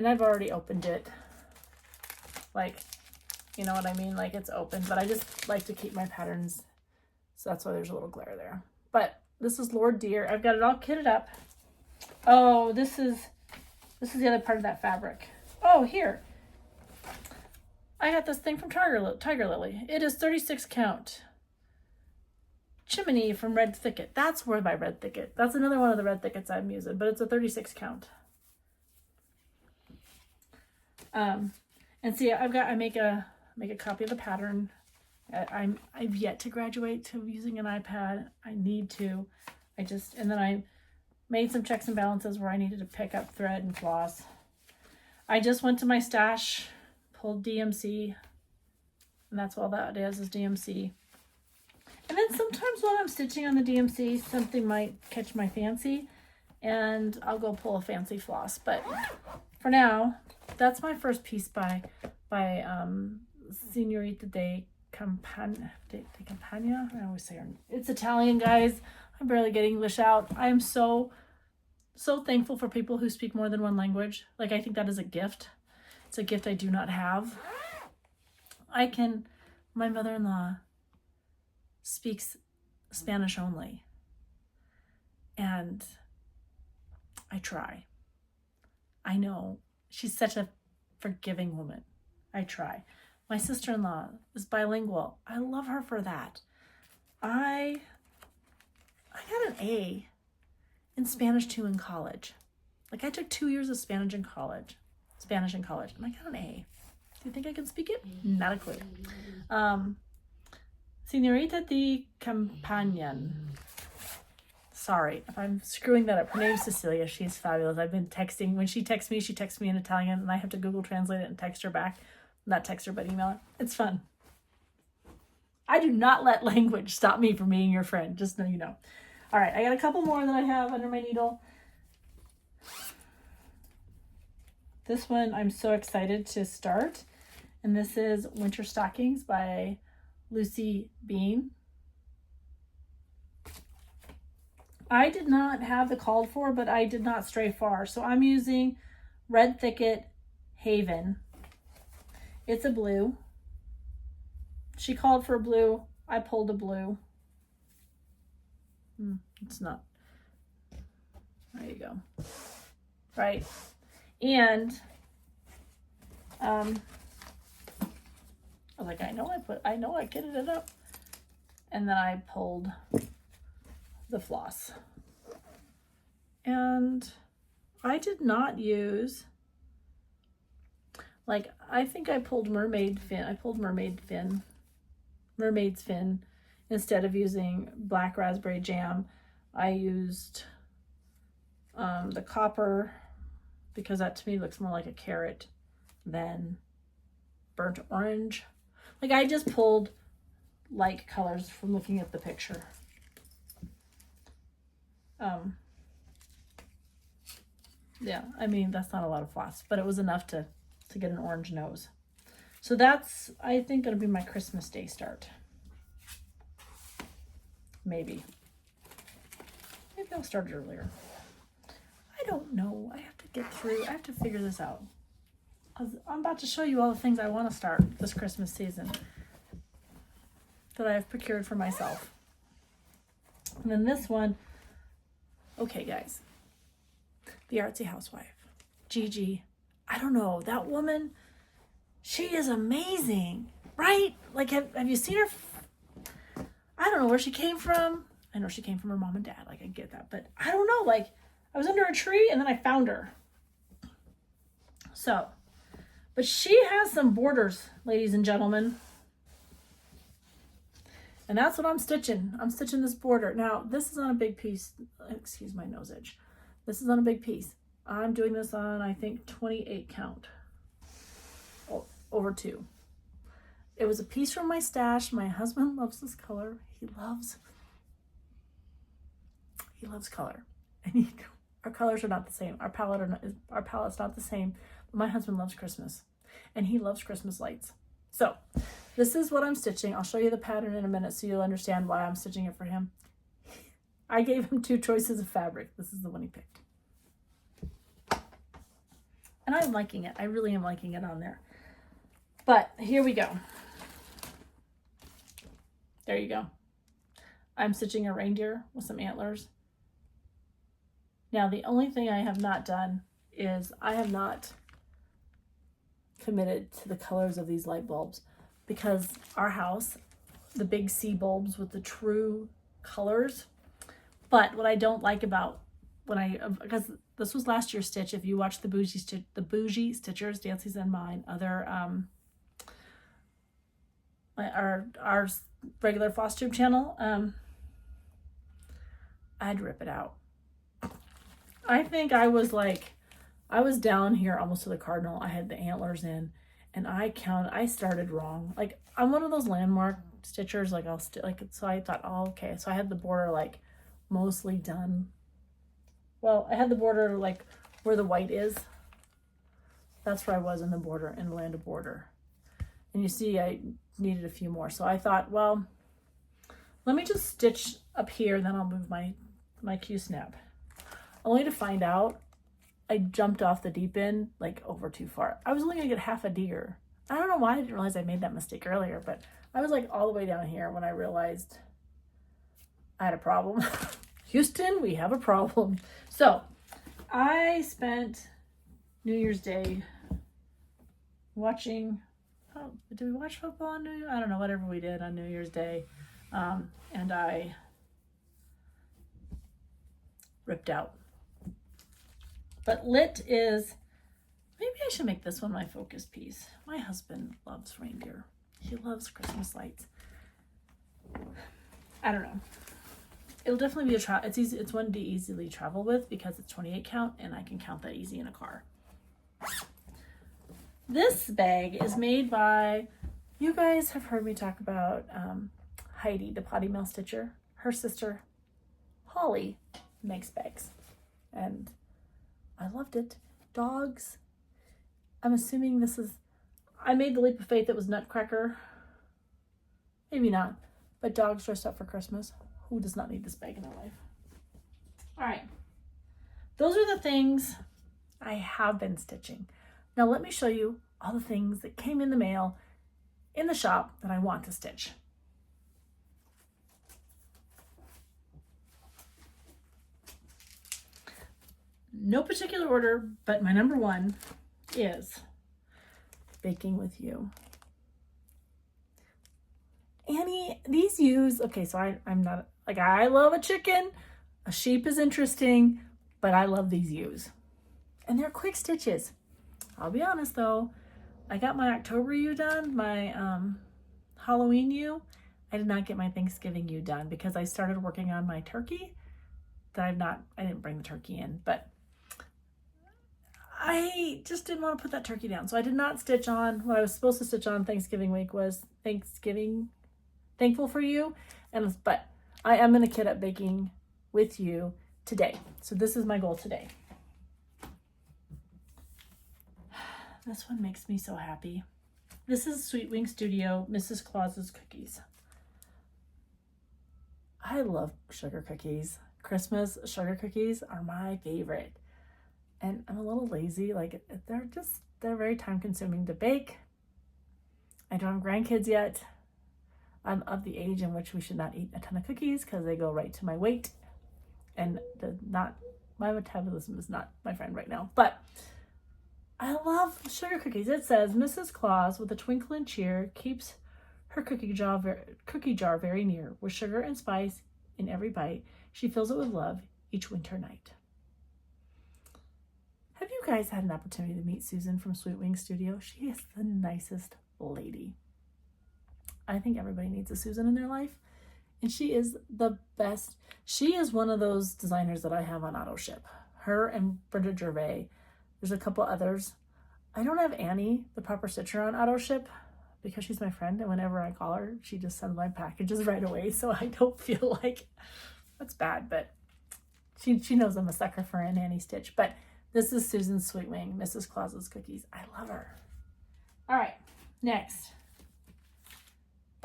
I've already opened it. Like, you know what I mean? Like, it's open, but I just like to keep my patterns. So that's why there's a little glare there. But this is Lord Deer. I've got it all kitted up. Oh, this is the other part of that fabric. Oh, here. I got this thing from Tiger Lily. It is 36 count. chimney from Red Thicket. That's where my Red Thicket. That's another one of the Red Thickets I'm using, but it's a 36 count. And see, I make a copy of the pattern. I've yet to graduate to using an iPad. I need to. And then I made some checks and balances where I needed to pick up thread and floss. I just went to my stash, pulled DMC, and that's all that is DMC. And then sometimes while I'm stitching on the DMC, something might catch my fancy, and I'll go pull a fancy floss. But for now, that's my first piece by Signorita de Campagna. I always say her. It's Italian, guys. I barely get English out. I am so thankful for people who speak more than one language. Like, I think that is a gift. It's a gift I do not have. My mother-in-law speaks Spanish only. And I try. I know. She's such a forgiving woman. I try. My sister-in-law is bilingual. I love her for that. I got an A in Spanish 2 in college. Like, I took 2 years of Spanish in college, and I got an A. Do you think I can speak it? Not a clue. Signorita de Campagna. Sorry if I'm screwing that up. Her name's Cecilia. She's fabulous. I've been texting. When she texts me in Italian, and I have to Google Translate it and text her back. Not text her, but email her. It's fun. I do not let language stop me from being your friend. Just so you know. All right, I got a couple more that I have under my needle. This one I'm so excited to start. And this is Winter Stockings by Lucy Bean. I did not have the called for, but I did not stray far. So I'm using Red Thicket Haven. It's a blue. She called for a blue. I pulled a blue. It's not. There you go. Right. And I was like, I know I kitted it up. And then I pulled the floss. And I did not use, like, I think I pulled mermaid's fin instead of using black raspberry jam. I used the copper because that to me looks more like a carrot than burnt orange. Like, I just pulled light colors from looking at the picture. Yeah, I mean, that's not a lot of floss, but it was enough to get an orange nose. So that's, I think, going to be my Christmas Day start. Maybe I'll start it earlier. I don't know. I have to figure this out. I'm about to show you all the things I want to start this Christmas season that I have procured for myself. And then this one, okay, guys, the Artsy Housewife, Gigi. I don't know, that woman, she is amazing, right? Like, have you seen her? I don't know where she came from. I know she came from her mom and dad. Like, I get that, but I don't know. Like, I was under a tree and then I found her. So, but she has some borders, ladies and gentlemen. And that's what I'm stitching. I'm stitching this border. Now, this is on a big piece. Excuse my nose edge. This is on a big piece. I'm doing this on, I think, 28 count. Over 2. It was a piece from my stash. My husband loves this color. He loves color. And our colors are not the same. Our palette's not the same. But my husband loves Christmas. And he loves Christmas lights. So, this is what I'm stitching. I'll show you the pattern in a minute so you'll understand why I'm stitching it for him. I gave him 2 choices of fabric. This is the one he picked. And I'm liking it. I really am liking it on there. But here we go. There you go. I'm stitching a reindeer with some antlers. Now, the only thing I have not done is I have not committed to the colors of these light bulbs because our house, the big C bulbs with the true colors. But what I don't like about because this was last year's stitch. If you watch the Bougie Stitchers, Dancy's and mine, other our regular floss tube channel, I'd rip it out. I think I was down here almost to the cardinal. I had the antlers in, and I started wrong. Like, I'm one of those landmark stitchers. Like, so I thought, oh, okay. So I had the border like mostly done. Well, I had the border like where the white is. That's where I was in the border, in the land of border. And you see, I needed a few more. So I thought, well, let me just stitch up here, then I'll move my Q-snap. Only to find out I jumped off the deep end like over too far. I was only gonna get half a deer. I don't know why I didn't realize I made that mistake earlier, but I was like all the way down here when I realized I had a problem. Houston, we have a problem. So I spent New Year's Day watching, did we watch football on New Year's? I don't know, whatever we did on New Year's Day. And I ripped out. But lit is, maybe I should make this one my focus piece. My husband loves reindeer. He loves Christmas lights. I don't know. It'll definitely be it's easy. It's one to easily travel with because it's 28 count and I can count that easy in a car. This bag is made by, you guys have heard me talk about Heidi, the potty mill stitcher. Her sister, Holly, makes bags. And I loved it. Dogs. I'm assuming I made the leap of faith that was Nutcracker. Maybe not. But dogs dressed up for Christmas. Who does not need this bag in their life? All right. Those are the things I have been stitching. Now let me show you all the things that came in the mail in the shop that I want to stitch. No particular order, but my number one is Baking with You. Annie, these ewes, okay, so I'm not, like, I love a chicken. A sheep is interesting, but I love these ewes. And they're quick stitches. I'll be honest though, I got my October ewe done, my Halloween ewe. I did not get my Thanksgiving ewe done because I started working on my turkey. I didn't bring the turkey in, but I just didn't want to put that turkey down. So I did not stitch on, what I was supposed to stitch on Thanksgiving week was Thankful for You. But I am going to kit up Baking with You today. So this is my goal today. This one makes me so happy. This is Sweet Wing Studio, Mrs. Claus's cookies. I love sugar cookies. Christmas sugar cookies are my favorite. And I'm a little lazy. Like, they're very time consuming to bake. I don't have grandkids yet. I'm of the age in which we should not eat a ton of cookies because they go right to my weight. And my metabolism is not my friend right now. But I love sugar cookies. It says, Mrs. Claus, with a twinkle and cheer, keeps her cookie jar very near. With sugar and spice in every bite, she fills it with love each winter night. Have you guys had an opportunity to meet Susan from Sweet Wing Studio? She is the nicest lady. I think everybody needs a Susan in their life. And she is the best. She is one of those designers that I have on auto ship. Her and Brenda Gervais. There's a couple others. I don't have Annie, the proper stitcher, on auto ship because she's my friend. And whenever I call her, she just sends my packages right away. So I don't feel like that's bad. But she knows I'm a sucker for an Annie stitch. But this is Susan's Sweet Wing, Mrs. Claus's cookies. I love her. All right, next.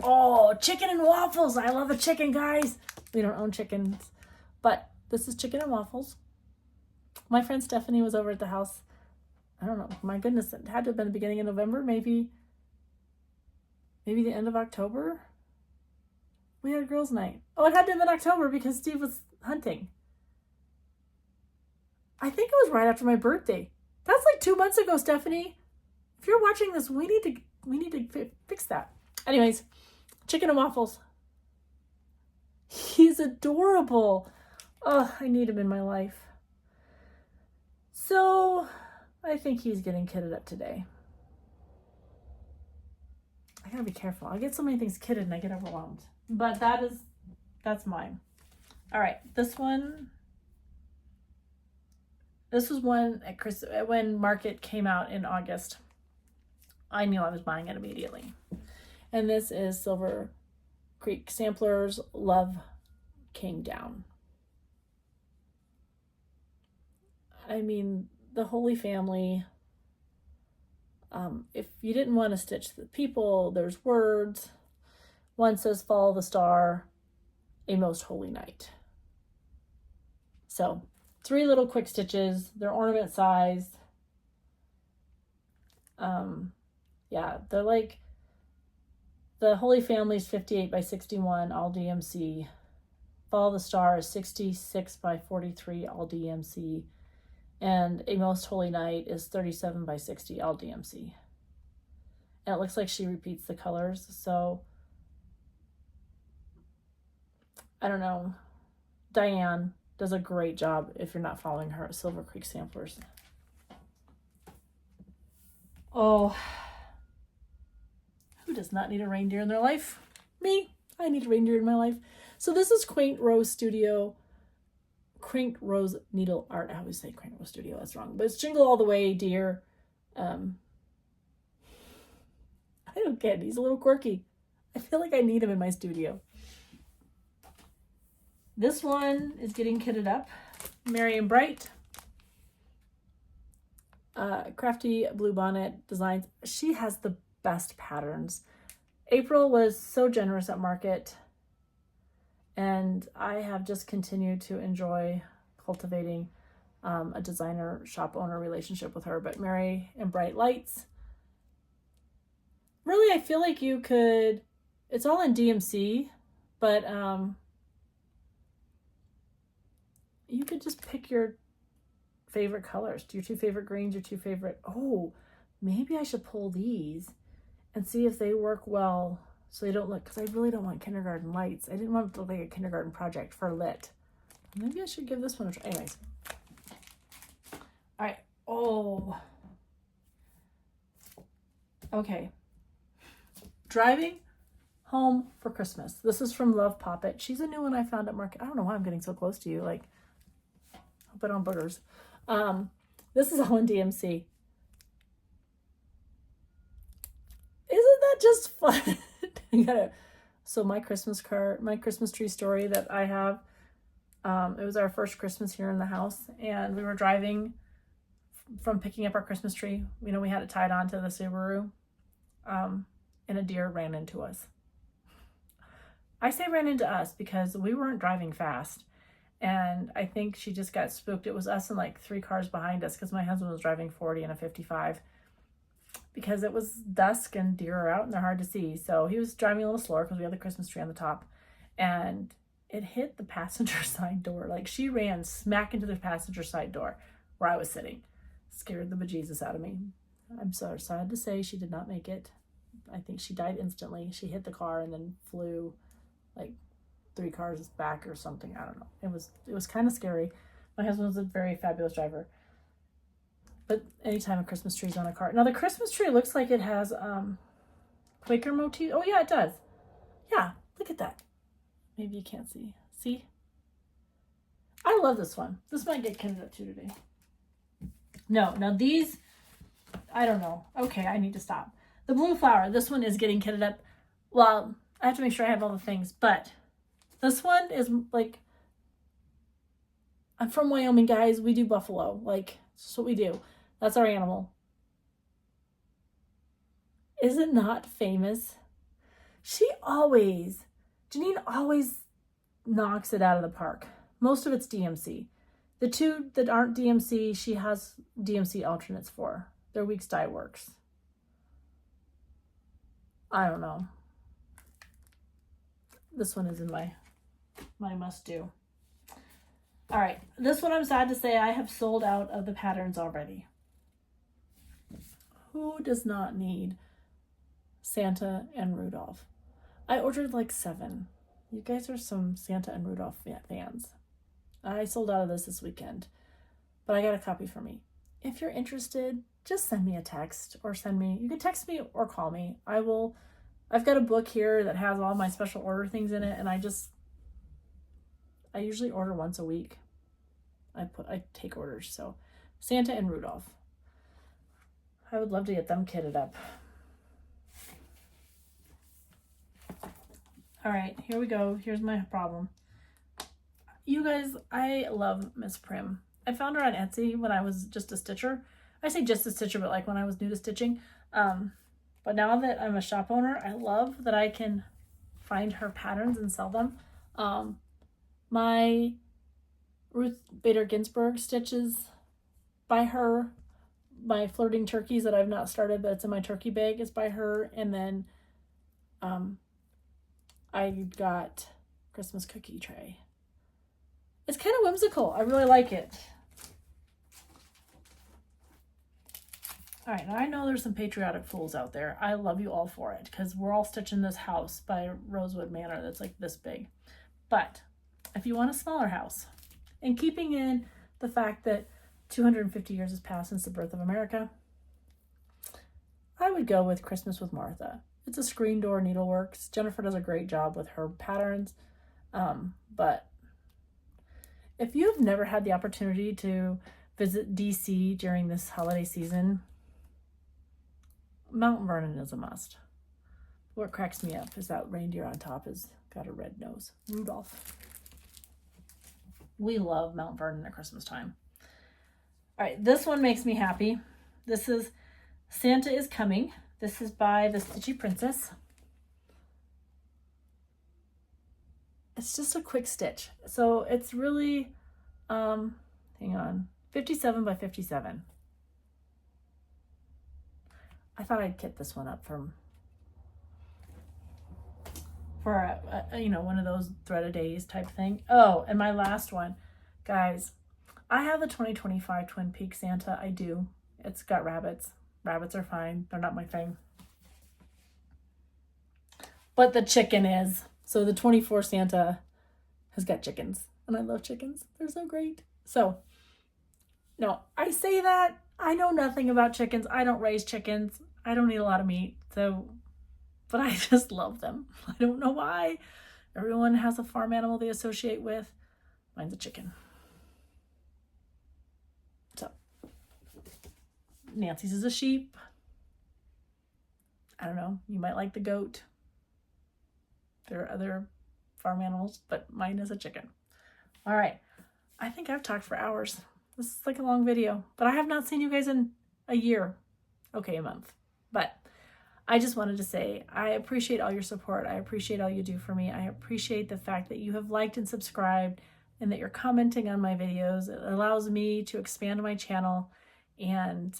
Oh, chicken and waffles. I love a chicken, guys. We don't own chickens, but this is chicken and waffles. My friend Stephanie was over at the house. I don't know. My goodness, it had to have been the beginning of November, maybe the end of October. We had a girls' night. Oh, it had to have been October because Steve was hunting. I think it was right after my birthday. That's like 2 months ago, Stephanie. If you're watching this, we need to fix that. Anyways, chicken and waffles. He's adorable. Oh, I need him in my life. So I think he's getting kitted up today. I gotta be careful. I get so many things kitted and I get overwhelmed. But that's mine. All right, this was one at when Market came out in August. I knew I was buying it immediately. And this is Silver Creek Samplers Love Came Down. I mean, the Holy Family. If you didn't want to stitch the people, there's words. One says, follow the star, a most holy night. So 3 little quick stitches. They're ornament sized. Yeah, they're like, the Holy Family is 58 by 61, all DMC. Follow the Star is 66 by 43, all DMC. And A Most Holy Night is 37 by 60, all DMC. And it looks like she repeats the colors, so I don't know. Diane does a great job if you're not following her at Silver Creek Samplers. Oh, who does not need a reindeer in their life? Me. I need a reindeer in my life. So this is Quaint Rose Needle Art. I always say Quaint Rose Studio. That's wrong. But it's Jingle All the Way, dear. I don't get it. He's a little quirky. I feel like I need him in my studio. This one is getting kitted up. Merry and Bright. Crafty Bluebonnet Designs. She has the best patterns. April was so generous at Market, and I have just continued to enjoy cultivating a designer shop owner relationship with her. But Merry and Bright Lights, really, I feel like you could, it's all in DMC, but you could just pick your favorite colors, your 2 favorite greens, your 2 favorite, oh, maybe I should pull these and see if they work well so they don't look, because I really don't want kindergarten lights. I didn't want it to look like a kindergarten project for lit. Maybe I should give this one a try. Anyways. All right. Oh. Okay. Driving Home for Christmas. This is from Love Poppet. She's a new one I found at Market. I don't know why I'm getting so close to you. Like, hope I don't boogers. This is all in DMC. Isn't that just fun? So my Christmas tree story that I have, it was our first Christmas here in the house, and we were driving from picking up our Christmas tree. You know, we had it tied onto the Subaru, and a deer ran into us. I say ran into us because we weren't driving fast, and I think she just got spooked. It was us and like 3 cars behind us because my husband was driving 40 in a 55. Because it was dusk and deer are out and they're hard to see. So he was driving a little slower because we had the Christmas tree on the top. And it hit the passenger side door. Like, she ran smack into the passenger side door where I was sitting. Scared the bejesus out of me. I'm so sad to say she did not make it. I think she died instantly. She hit the car and then flew like 3 cars back or something. I don't know. It was kind of scary. My husband was a very fabulous driver. But anytime a Christmas tree is on a car. Now the Christmas tree looks like it has Quaker motif. Oh yeah, it does. Yeah, look at that. Maybe you can't see. See? I love this one. This might get kitted up too today. No, now these, I don't know. Okay, I need to stop. The blue flower, this one is getting kitted up. Well, I have to make sure I have all the things, but this one is like, I'm from Wyoming, guys. We do buffalo. Like, that's what we do. That's our animal. Is it not famous? Janine always knocks it out of the park. Most of it's DMC. The 2 that aren't DMC, she has DMC alternates for. They're Weeks Dye Works. I don't know. This one is in my must do. All right, this one I'm sad to say I have sold out of the patterns already. Who does not need Santa and Rudolph? I ordered like 7. You guys are some Santa and Rudolph fans. I sold out of this weekend, but I got a copy for me. If you're interested, just send me a text or you can text me or call me. I've got a book here that has all my special order things in it, and I usually order once a week. I take orders, so Santa and Rudolph. I would love to get them kitted up. All right, here we go. Here's my problem. You guys, I love Miss Prim. I found her on Etsy when I was just a stitcher. I say just a stitcher, but like when I was new to stitching. But now that I'm a shop owner, I love that I can find her patterns and sell them. My Ruth Bader Ginsburg stitches by her. My Flirting Turkeys that I've not started, but it's in my turkey bag, is by her. And then I got Christmas cookie tray. It's kind of whimsical. I really like it. All right, now I know there's some patriotic fools out there. I love you all for it, because we're all stitching this house by Rosewood Manor that's like this big. But if you want a smaller house, and keeping in the fact that 250 years has passed since the birth of America, I would go with Christmas with Martha. It's a screen door needleworks. Jennifer does a great job with her patterns. But if you've never had the opportunity to visit DC during this holiday season, Mount Vernon is a must. What cracks me up is that reindeer on top has got a red nose. Rudolph. We love Mount Vernon at Christmas time. All right, this one makes me happy. This is Santa is Coming. This is by the Stitchy Princess. It's just a quick stitch. So it's really, hang on, 57 by 57. I thought I'd kit this one up for one of those thread a days type thing. Oh, and my last one, guys, I have the 2025 Twin Peaks Santa. I do. It's got rabbits. Rabbits are fine. They're not my thing. But the chicken is. So the 24 Santa has got chickens. And I love chickens. They're so great. So, no, I say that. I know nothing about chickens. I don't raise chickens. I don't eat a lot of meat. So, but I just love them. I don't know why. Everyone has a farm animal they associate with. Mine's a chicken. So, Nancy's is a sheep. I don't know. You might like the goat. There are other farm animals, but mine is a chicken. All right. I think I've talked for hours. This is like a long video, but I have not seen you guys in a year. Okay, a month. But I just wanted to say I appreciate all your support. I appreciate all you do for me. I appreciate the fact that you have liked and subscribed and that you're commenting on my videos. It allows me to expand my channel and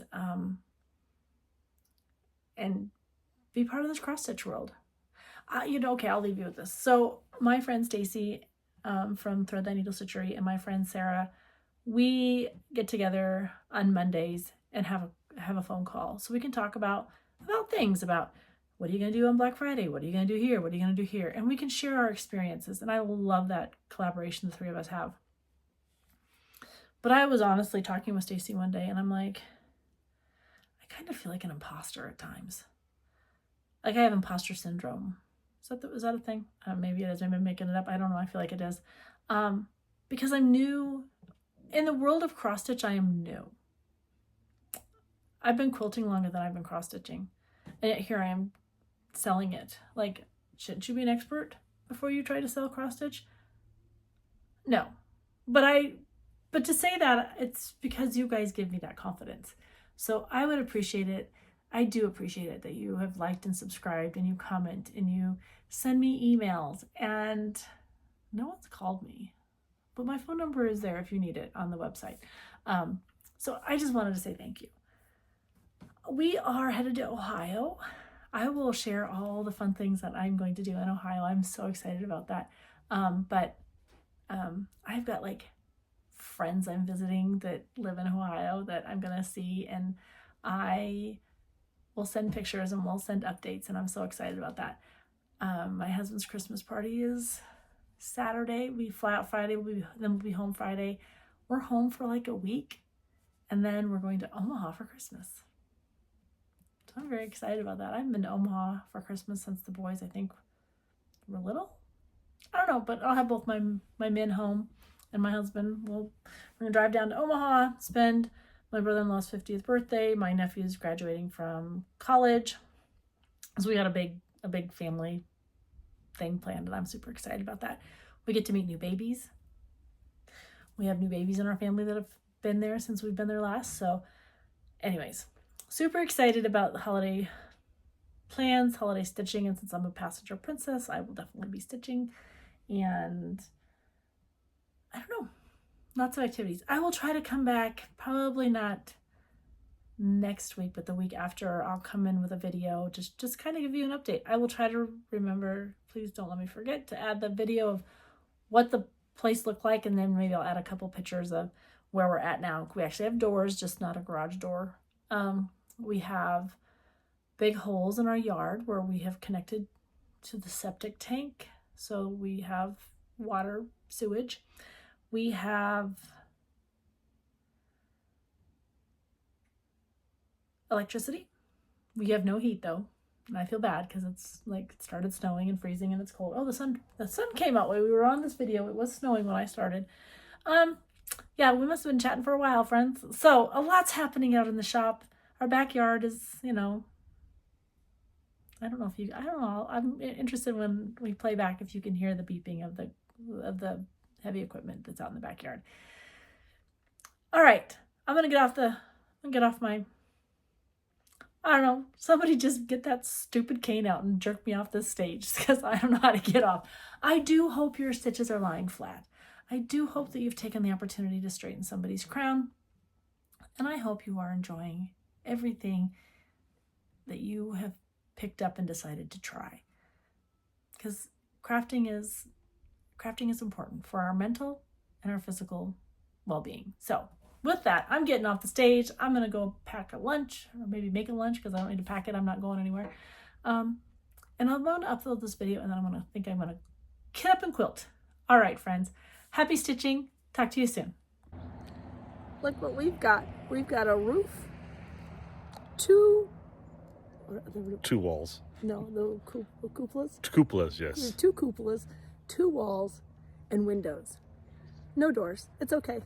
be part of this cross stitch world. Okay, I'll leave you with this. So my friend Stacy from Thread That Needle Stitchery and my friend Sarah, we get together on Mondays and have a phone call so we can talk about things, about what are you going to do on Black Friday? What are you going to do here? What are you going to do here? And we can share our experiences. And I love that collaboration the three of us have. But I was honestly talking with Stacy one day and I'm like, I kind of feel like an imposter at times. Like I have imposter syndrome. Is that a thing? Maybe it is. Maybe I'm making it up. I don't know. I feel like it is. Because I'm new. In the world of cross stitch, I am new. I've been quilting longer than I've been cross stitching. And yet here I am selling it. Like, shouldn't you be an expert before you try to sell cross stitch? No. But to say that, it's because you guys give me that confidence. So I would appreciate it. I do appreciate it that you have liked and subscribed and you comment and you send me emails, and no one's called me, but my phone number is there if you need it on the website. So I just wanted to say thank you. We are headed to Ohio. I will share all the fun things that I'm going to do in Ohio. I'm so excited about that. But I've got like friends I'm visiting that live in Ohio that I'm going to see, and I will send pictures and we'll send updates, and I'm so excited about that. My husband's Christmas party is Saturday. We fly out Friday. Then we'll be home Friday. We're home for like a week. And then we're going to Omaha for Christmas. So I'm very excited about that. I haven't been to Omaha for Christmas since the boys, I think, were little. I don't know, but I'll have both my men home and my husband. We're going to drive down to Omaha, spend my brother-in-law's 50th birthday. My nephew's graduating from college. So we got a big family thing planned, and I'm super excited about that. We get to meet new babies. We have new babies in our family that have been there since we've been there last. So anyways, super excited about the holiday plans, holiday stitching. And since I'm a passenger princess, I will definitely be stitching. And I don't know, lots of activities. I will try to come back, probably not next week, but the week after. I'll come in with a video, just kind of give you an update. I will try to remember, please don't let me forget, to add the video of what the place looked like, and then maybe I'll add a couple pictures of where we're at now. We actually have doors, just not a garage door. We have big holes in our yard where we have connected to the septic tank, so we have water, sewage. We have electricity. We have no heat though, and I feel bad because it's like it started snowing and freezing and it's cold. Oh, the sun came out while we were on this video. It was snowing when I started. Yeah, we must have been chatting for a while, friends. So a lot's happening out in the shop. Our backyard is, I don't know. I'm interested when we play back if you can hear the beeping of the heavy equipment that's out in the backyard. All right, I'm gonna get off my, I don't know, somebody just get that stupid cane out and jerk me off this stage because I don't know how to get off. I do hope your stitches are lying flat. I do hope that you've taken the opportunity to straighten somebody's crown. And I hope you are enjoying everything that you have picked up and decided to try. Because crafting is important for our mental and our physical well-being. So with that, I'm getting off the stage. I'm going to go pack a lunch, or maybe make a lunch because I don't need to pack it. I'm not going anywhere. And I'm going to upload this video, and then I'm going to get up and quilt. All right, friends. Happy stitching. Talk to you soon. Look what we've got. We've got a roof, two walls. No, the cupolas. Cupolas, yes. Two cupolas, 2 walls, and windows. No doors. It's okay.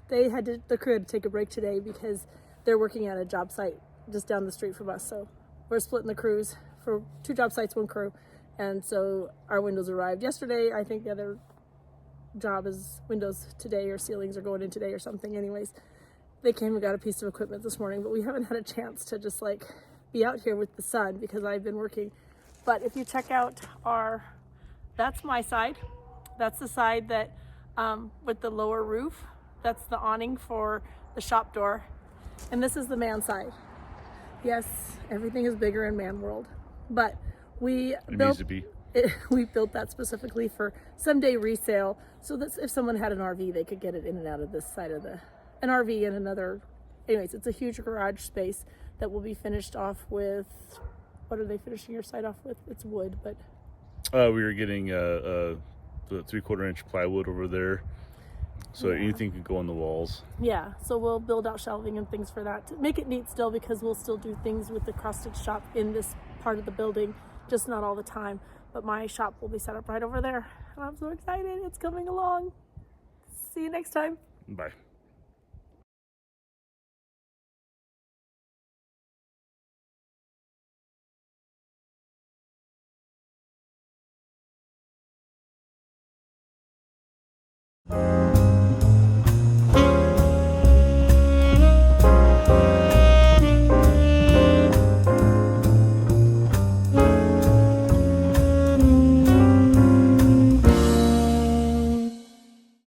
The crew had to take a break today because they're working at a job site just down the street from us. So we're splitting the crews for 2 job sites, 1 crew. And so our windows arrived yesterday. I think the other job is windows today, or ceilings are going in today or something. Anyways, they came and got a piece of equipment this morning, but we haven't had a chance to just like be out here with the sun because I've been working. But if you check out that's my side. That's the side that with the lower roof. That's the awning for the shop door. And this is the man side. Yes, everything is bigger in man world, but we built that specifically for someday resale, so that if someone had an RV, they could get it in and out of this side of an RV and another. Anyways, it's a huge garage space that will be finished off with, what are they finishing your side off with? It's wood, but we were getting the 3/4 inch plywood over there, so anything could go on the walls. Yeah, so we'll build out shelving and things for that to make it neat still, because we'll still do things with the Cross Stitch shop in this part of the building, just not all the time. But my shop will be set up right over there. And I'm so excited. It's coming along. See you next time. Bye. Bye.